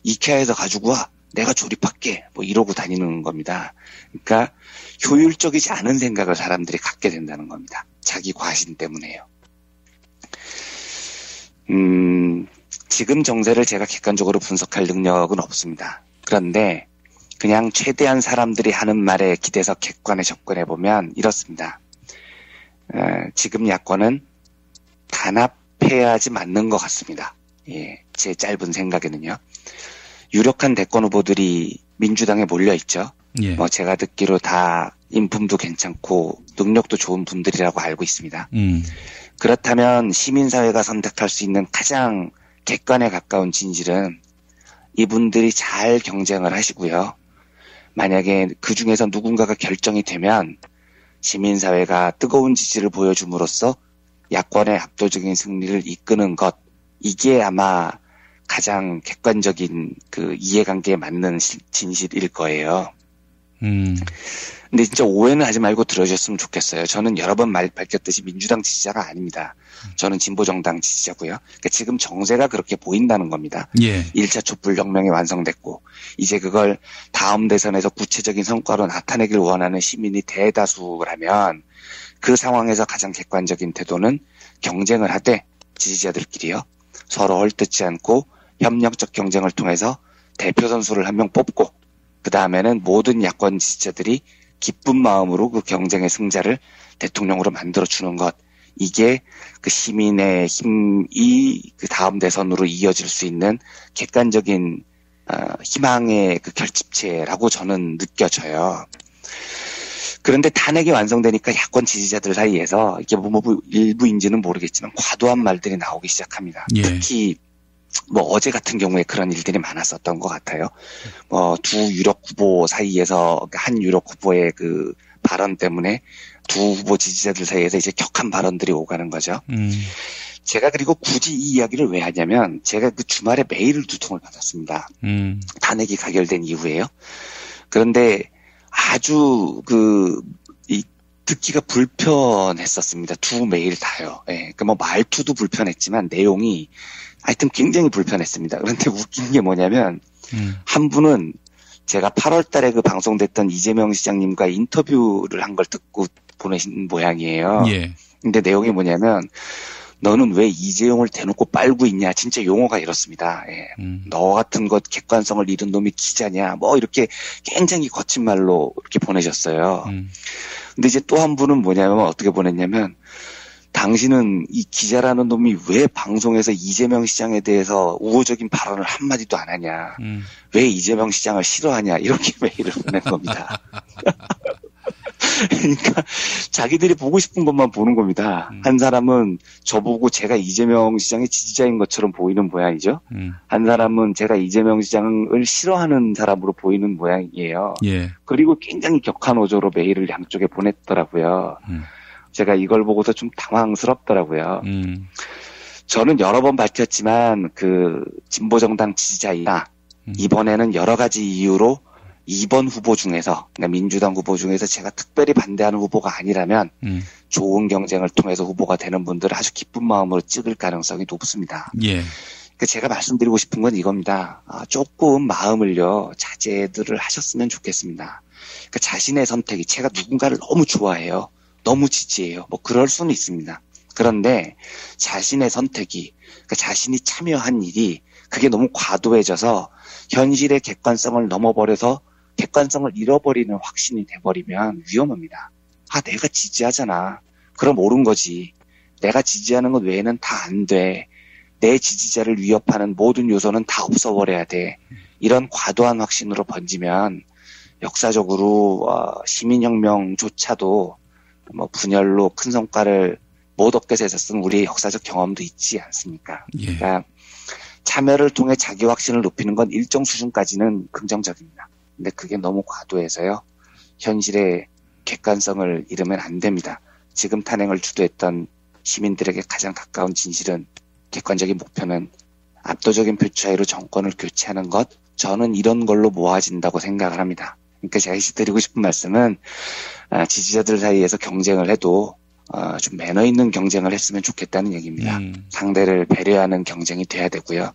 이케아에서 가지고 와. 내가 조립할게. 뭐 이러고 다니는 겁니다. 그러니까 효율적이지 않은 생각을 사람들이 갖게 된다는 겁니다. 자기 과신 때문에요. 지금 정세를 제가 객관적으로 분석할 능력은 없습니다. 그런데 그냥 최대한 사람들이 하는 말에 기대서 객관에 접근해보면 이렇습니다. 지금 야권은 단합해야지 맞는 것 같습니다. 예, 제 짧은 생각에는요. 유력한 대권 후보들이 민주당에 몰려있죠. 예. 뭐 제가 듣기로 다 인품도 괜찮고 능력도 좋은 분들이라고 알고 있습니다. 그렇다면 시민사회가 선택할 수 있는 가장 객관에 가까운 진실은 이분들이 잘 경쟁을 하시고요. 만약에 그 중에서 누군가가 결정이 되면 시민사회가 뜨거운 지지를 보여줌으로써 야권의 압도적인 승리를 이끄는 것, 이게 아마 가장 객관적인 그 이해관계에 맞는 진실일 거예요. 근데 진짜 오해는 하지 말고 들어주셨으면 좋겠어요. 저는 여러 번 밝혔듯이 민주당 지지자가 아닙니다. 저는 진보정당 지지자고요. 그러니까 지금 정세가 그렇게 보인다는 겁니다. 예. 1차 촛불혁명이 완성됐고 이제 그걸 다음 대선에서 구체적인 성과로 나타내길 원하는 시민이 대다수라면 그 상황에서 가장 객관적인 태도는 경쟁을 하되 지지자들끼리요. 서로 헐뜯지 않고 협력적 경쟁을 통해서 대표 선수를 한 명 뽑고 그 다음에는 모든 야권 지지자들이 기쁜 마음으로 그 경쟁의 승자를 대통령으로 만들어주는 것. 이게 그 시민의 힘이 그 다음 대선으로 이어질 수 있는 객관적인 희망의 그 결집체라고 저는 느껴져요. 그런데 탄핵이 완성되니까 야권 지지자들 사이에서 이게 뭐 일부인지는 모르겠지만 과도한 말들이 나오기 시작합니다. 예. 특히 뭐 어제 같은 경우에 그런 일들이 많았었던 것 같아요. 두 유력 후보 사이에서 한 유력 후보의 그 발언 때문에 두 후보 지지자들 사이에서 이제 격한 발언들이 오가는 거죠. 제가 그리고 굳이 이 이야기를 왜 하냐면 제가 그 주말에 메일을 2통을 받았습니다. 탄핵이 가결된 이후에요. 그런데 아주 듣기가 불편했었습니다. 두 메일 다요. 예. 그 뭐 말투도 불편했지만 내용이 하여튼 굉장히 불편했습니다. 그런데 웃긴 게 뭐냐면 한 분은 제가 8월 달에 그 방송됐던 이재명 시장님과 인터뷰를 한 걸 듣고 보내신 모양이에요. 예. 근데 내용이 뭐냐면 너는 왜 이재용을 대놓고 빨고 있냐. 진짜 용어가 이렇습니다. 예. 너 같은 것 객관성을 잃은 놈이 기자냐. 뭐 이렇게 굉장히 거친 말로 이렇게 보내셨어요. 근데 이제 또 한 분은 뭐냐면 어떻게 보냈냐면 당신은 이 기자라는 놈이 왜 방송에서 이재명 시장에 대해서 우호적인 발언을 한마디도 안 하냐. 왜 이재명 시장을 싫어하냐. 이렇게 메일을 보낸 겁니다. 그러니까 자기들이 보고 싶은 것만 보는 겁니다. 한 사람은 저보고 제가 이재명 시장의 지지자인 것처럼 보이는 모양이죠. 한 사람은 제가 이재명 시장을 싫어하는 사람으로 보이는 모양이에요. 예. 그리고 굉장히 격한 어조로 메일을 양쪽에 보냈더라고요. 제가 이걸 보고서 좀 당황스럽더라고요. 저는 여러 번 밝혔지만 그 진보정당 지지자이다. 이번에는 여러 가지 이유로 2번 후보 중에서, 그러니까 민주당 후보 중에서 제가 특별히 반대하는 후보가 아니라면 좋은 경쟁을 통해서 후보가 되는 분들을 아주 기쁜 마음으로 찍을 가능성이 높습니다. 예. 그러니까 제가 말씀드리고 싶은 건 이겁니다. 조금 마음을요 자제들을 하셨으면 좋겠습니다. 그러니까 자신의 선택이, 제가 누군가를 너무 좋아해요. 너무 지지해요. 뭐 그럴 수는 있습니다. 그런데 자신의 선택이, 그러니까 자신이 참여한 일이 그게 너무 과도해져서 현실의 객관성을 넘어버려서 객관성을 잃어버리는 확신이 돼버리면 위험합니다. 내가 지지하잖아. 그럼 옳은 거지. 내가 지지하는 것 외에는 다 안 돼. 내 지지자를 위협하는 모든 요소는 다 없어버려야 돼. 이런 과도한 확신으로 번지면 역사적으로 시민혁명조차도 뭐 분열로 큰 성과를 못 얻게 되었던 우리의 역사적 경험도 있지 않습니까? 예. 그러니까 참여를 통해 자기 확신을 높이는 건 일정 수준까지는 긍정적입니다. 근데 그게 너무 과도해서요. 현실의 객관성을 잃으면 안 됩니다. 지금 탄핵을 주도했던 시민들에게 가장 가까운 진실은, 객관적인 목표는 압도적인 표 차이로 정권을 교체하는 것, 저는 이런 걸로 모아진다고 생각을 합니다. 그러니까 제가 드리고 싶은 말씀은 지지자들 사이에서 경쟁을 해도 좀 매너 있는 경쟁을 했으면 좋겠다는 얘기입니다. 상대를 배려하는 경쟁이 돼야 되고요.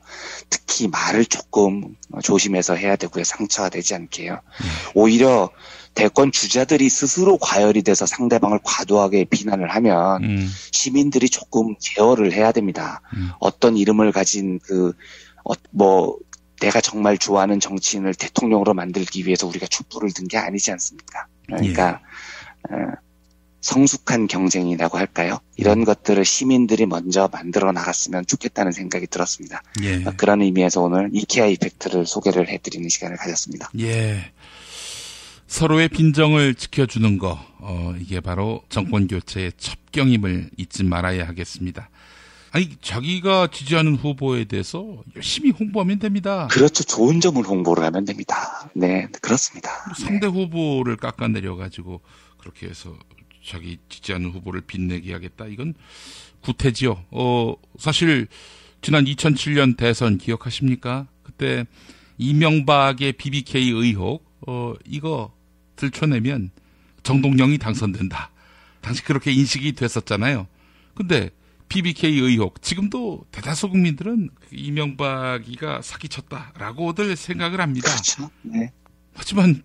특히 말을 조금 조심해서 해야 되고요. 상처가 되지 않게요. 오히려 대권 주자들이 스스로 과열이 돼서 상대방을 과도하게 비난을 하면 시민들이 조금 제어를 해야 됩니다. 어떤 이름을 가진 내가 정말 좋아하는 정치인을 대통령으로 만들기 위해서 우리가 촛불을 든 게 아니지 않습니까? 그러니까 성숙한 경쟁이라고 할까요? 이런 것들을 시민들이 먼저 만들어 나갔으면 좋겠다는 생각이 들었습니다. 그런 의미에서 오늘 이케아 이펙트를 소개를 해드리는 시간을 가졌습니다. 서로의 빈정을 지켜주는 거, 이게 바로 정권 교체의 첩경임을 잊지 말아야 하겠습니다. 아니, 자기가 지지하는 후보에 대해서 열심히 홍보하면 됩니다. 그렇죠. 좋은 점을 홍보를 하면 됩니다. 네, 그렇습니다. 상대 후보를 깎아내려가지고 그렇게 해서 자기 지지하는 후보를 빛내게 하겠다. 이건 구태지요. 사실 지난 2007년 대선 기억하십니까? 그때 이명박의 BBK 의혹, 이거 들춰내면 정동영이 당선된다. 당시 그렇게 인식이 됐었잖아요. 근데 BBK 의혹, 지금도 대다수 국민들은 이명박이가 사기쳤다라고들 생각을 합니다. 그렇죠. 네. 하지만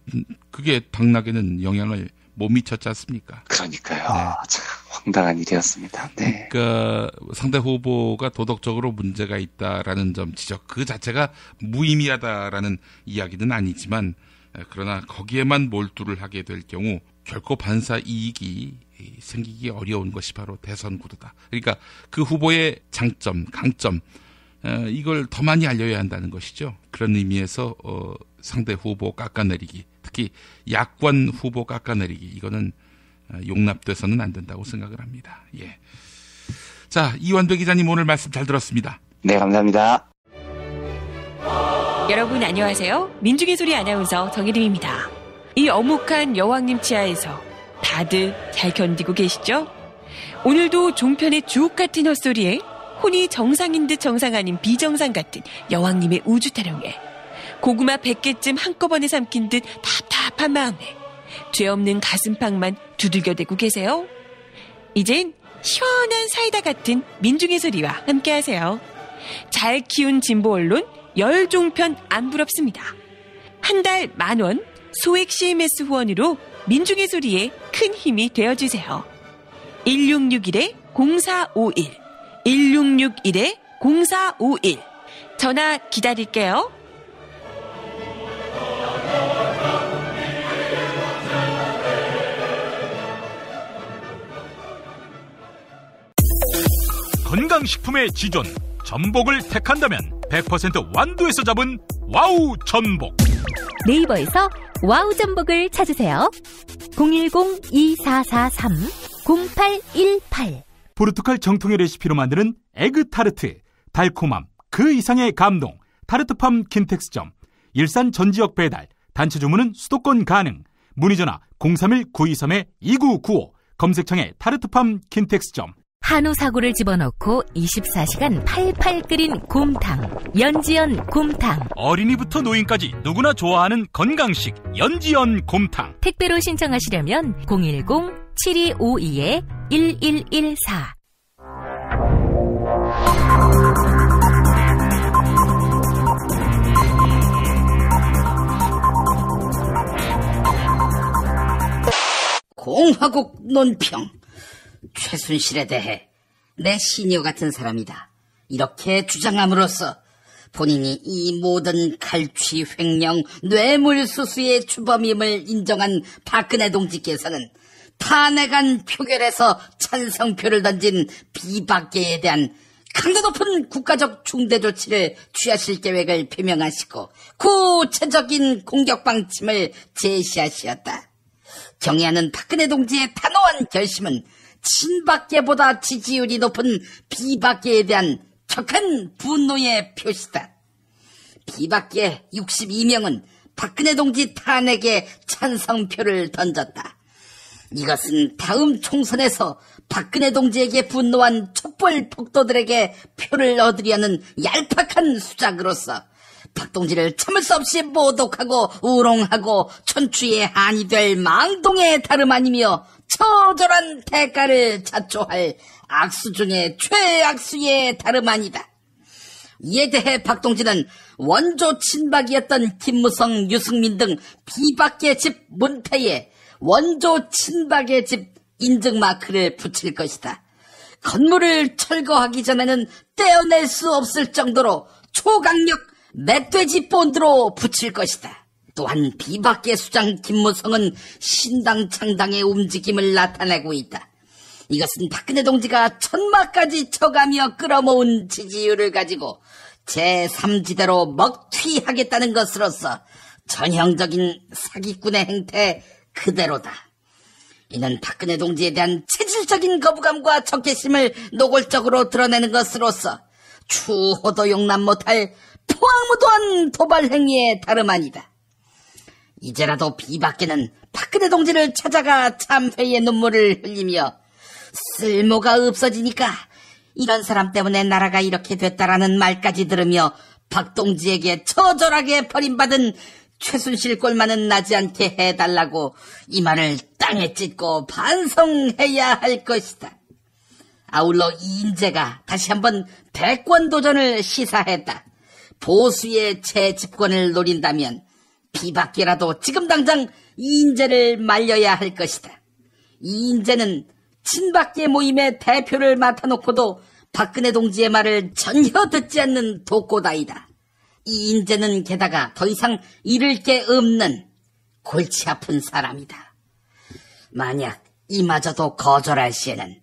그게 당락에는 영향을 못 미쳤지 않습니까? 그러니까요. 참 황당한 일이었습니다. 네. 그러니까 상대 후보가 도덕적으로 문제가 있다라는 점 지적 그 자체가 무의미하다라는 이야기는 아니지만, 그러나 거기에만 몰두를 하게 될 경우 결코 반사 이익이 생기기 어려운 것이 바로 대선 구도다. 그러니까 그 후보의 장점, 강점, 이걸 더 많이 알려야 한다는 것이죠. 그런 의미에서 상대 후보 깎아내리기, 특히 야권 후보 깎아내리기, 이거는 용납돼서는 안 된다고 생각을 합니다. 자, 이완배 기자님 오늘 말씀 잘 들었습니다. 네, 감사합니다. 여러분 안녕하세요. 민중의 소리 아나운서 정혜림입니다. 이 어묵한 여왕님 치아에서 다들 잘 견디고 계시죠? 오늘도 종편의 주옥 같은 헛소리에 혼이 정상인 듯 정상 아닌 비정상 같은 여왕님의 우주 타령에 고구마 100개쯤 한꺼번에 삼킨 듯 답답한 마음에 죄 없는 가슴팍만 두들겨대고 계세요. 이젠 시원한 사이다 같은 민중의 소리와 함께하세요. 잘 키운 진보 언론 열종편 안 부럽습니다. 한 달 10,000원 소액 CMS 후원으로 민중의 소리에 큰 힘이 되어주세요. 1661-0451 1661-0451 전화 기다릴게요. 건강식품의 지존 전복을 택한다면 100% 완도에서 잡은 와우 전복. 네이버에서 와우 전복을 찾으세요. 010-2443-0818 포르투갈 정통의 레시피로 만드는 에그타르트, 달콤함 그 이상의 감동, 타르트팜 킨텍스점, 일산 전지역 배달, 단체 주문은 수도권 가능. 문의전화 031-923-2995, 검색창에 타르트팜 킨텍스점. 한우 사고를 집어넣고 24시간 팔팔 끓인 곰탕, 연지연 곰탕. 어린이부터 노인까지 누구나 좋아하는 건강식 연지연 곰탕. 택배로 신청하시려면 010-7252-1114. 공화국 논평. 최순실에 대해 내 시니어 같은 사람이다, 이렇게 주장함으로써 본인이 이 모든 갈취, 횡령, 뇌물수수의 주범임을 인정한 박근혜 동지께서는 탄핵안 표결에서 찬성표를 던진 비박계에 대한 강도 높은 국가적 중대 조치를 취하실 계획을 표명하시고 구체적인 공격 방침을 제시하시었다. 경애하는 박근혜 동지의 단호한 결심은 친박계보다 지지율이 높은 비박계에 대한 격한 분노의 표시다. 비박계 62명은 박근혜 동지 탄핵에 찬성표를 던졌다. 이것은 다음 총선에서 박근혜 동지에게 분노한 촛불 폭도들에게 표를 얻으려는 얄팍한 수작으로서 박동지를 참을 수 없이 모독하고 우롱하고 천추의 한이 될 망동의 다름 아니며 처절한 대가를 자초할 악수 중에 최악수의 다름 아니다. 이에 대해 박동지는 원조 친박이었던 김무성, 유승민 등 비박계 집 문패에 원조 친박의 집 인증마크를 붙일 것이다. 건물을 철거하기 전에는 떼어낼 수 없을 정도로 초강력 멧돼지 본드로 붙일 것이다. 또한 비박계 수장 김무성은 신당 창당의 움직임을 나타내고 있다. 이것은 박근혜 동지가 천막까지 쳐가며 끌어모은 지지율을 가지고 제3지대로 먹튀하겠다는 것으로서 전형적인 사기꾼의 행태 그대로다. 이는 박근혜 동지에 대한 체질적인 거부감과 적개심을 노골적으로 드러내는 것으로서 추호도 용납 못할 포항무도한 도발 행위에 다름 아니다. 이제라도 비박계는 박근혜 동지를 찾아가 참회의 눈물을 흘리며 쓸모가 없어지니까 이런 사람 때문에 나라가 이렇게 됐다라는 말까지 들으며 박동지에게 처절하게 버림받은 최순실 꼴만은 나지 않게 해달라고 이 말을 땅에 찢고 반성해야 할 것이다. 아울러 이인재가 다시 한번 대권 도전을 시사했다. 보수의 재집권을 노린다면 비박계라도 지금 당장 이인재를 말려야 할 것이다. 이인재는 친박계 모임의 대표를 맡아놓고도 박근혜 동지의 말을 전혀 듣지 않는 독고다이다. 이인재는 게다가 더 이상 잃을 게 없는 골치 아픈 사람이다. 만약 이마저도 거절할 시에는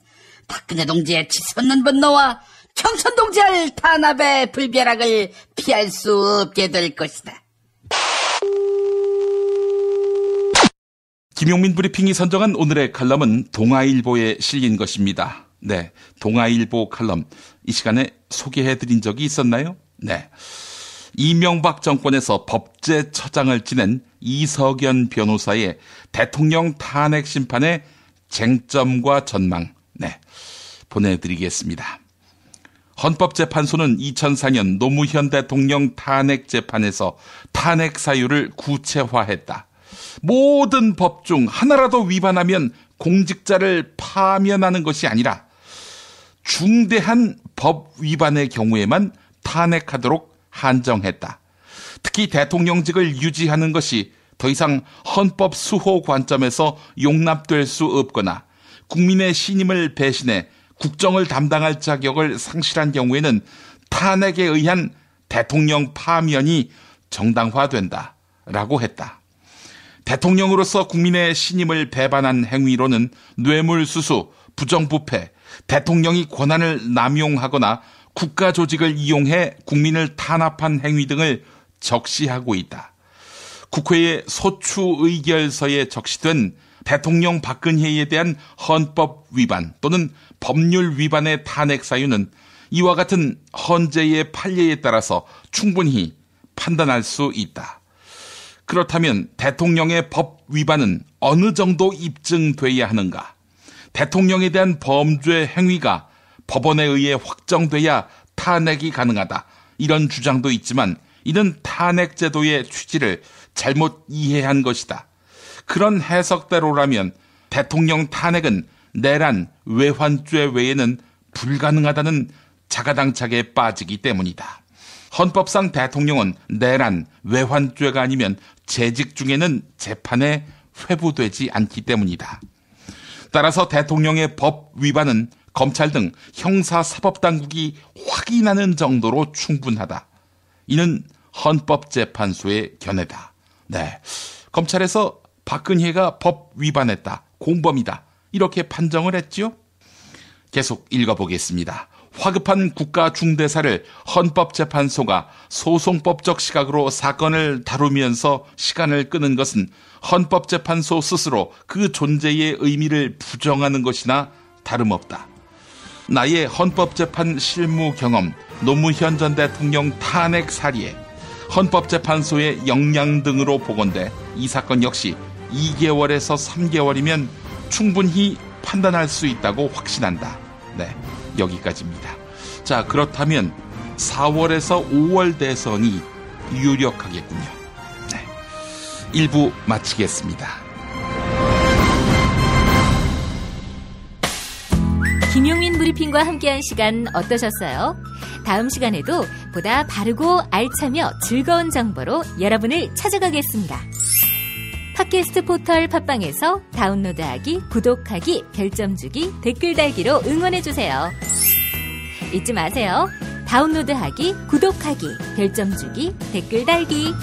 박근혜 동지의 치솟는 분노와 청천 동지할 탄압의 불벼락을 피할 수 없게 될 것이다. 김용민 브리핑이 선정한 오늘의 칼럼은 동아일보에 실린 것입니다. 네, 동아일보 칼럼 이 시간에 소개해드린 적이 있었나요? 네, 이명박 정권에서 법제처장을 지낸 이석연 변호사의 대통령 탄핵 심판의 쟁점과 전망, 네, 보내드리겠습니다. 헌법재판소는 2004년 노무현 대통령 탄핵 재판에서 탄핵 사유를 구체화했다. 모든 법 중 하나라도 위반하면 공직자를 파면하는 것이 아니라 중대한 법 위반의 경우에만 탄핵하도록 한정했다. 특히 대통령직을 유지하는 것이 더 이상 헌법 수호 관점에서 용납될 수 없거나 국민의 신임을 배신해 국정을 담당할 자격을 상실한 경우에는 탄핵에 의한 대통령 파면이 정당화된다라고 했다. 대통령으로서 국민의 신임을 배반한 행위로는 뇌물수수, 부정부패, 대통령이 권한을 남용하거나 국가조직을 이용해 국민을 탄압한 행위 등을 적시하고 있다. 국회의 소추의결서에 적시된 대통령 박근혜에 대한 헌법 위반 또는 법률 위반의 탄핵 사유는 이와 같은 헌재의 판례에 따라서 충분히 판단할 수 있다. 그렇다면 대통령의 법 위반은 어느 정도 입증돼야 하는가? 대통령에 대한 범죄 행위가 법원에 의해 확정돼야 탄핵이 가능하다. 이런 주장도 있지만 이는 탄핵 제도의 취지를 잘못 이해한 것이다. 그런 해석대로라면 대통령 탄핵은 내란, 외환죄 외에는 불가능하다는 자가당착에 빠지기 때문이다. 헌법상 대통령은 내란, 외환죄가 아니면 재직 중에는 재판에 회부되지 않기 때문이다. 따라서 대통령의 법 위반은 검찰 등 형사사법당국이 확인하는 정도로 충분하다. 이는 헌법재판소의 견해다. 네, 검찰에서 박근혜가 법 위반했다, 공범이다 이렇게 판정을 했지요. 계속 읽어보겠습니다. 화급한 국가 중대사를 헌법재판소가 소송법적 시각으로 사건을 다루면서 시간을 끄는 것은 헌법재판소 스스로 그 존재의 의미를 부정하는 것이나 다름없다. 나의 헌법재판 실무 경험, 노무현 전 대통령 탄핵 사례, 헌법재판소의 역량 등으로 보건대 이 사건 역시 2개월에서 3개월이면 충분히 판단할 수 있다고 확신한다. 네, 여기까지입니다. 자, 그렇다면 4월에서 5월 대선이 유력하겠군요. 네, 1부 마치겠습니다. 김용민 브리핑과 함께한 시간 어떠셨어요? 다음 시간에도 보다 바르고 알차며 즐거운 정보로 여러분을 찾아가겠습니다. 팟캐스트 포털 팟빵에서 다운로드하기, 구독하기, 별점 주기, 댓글 달기로 응원해주세요. 잊지 마세요. 다운로드하기, 구독하기, 별점 주기, 댓글 달기.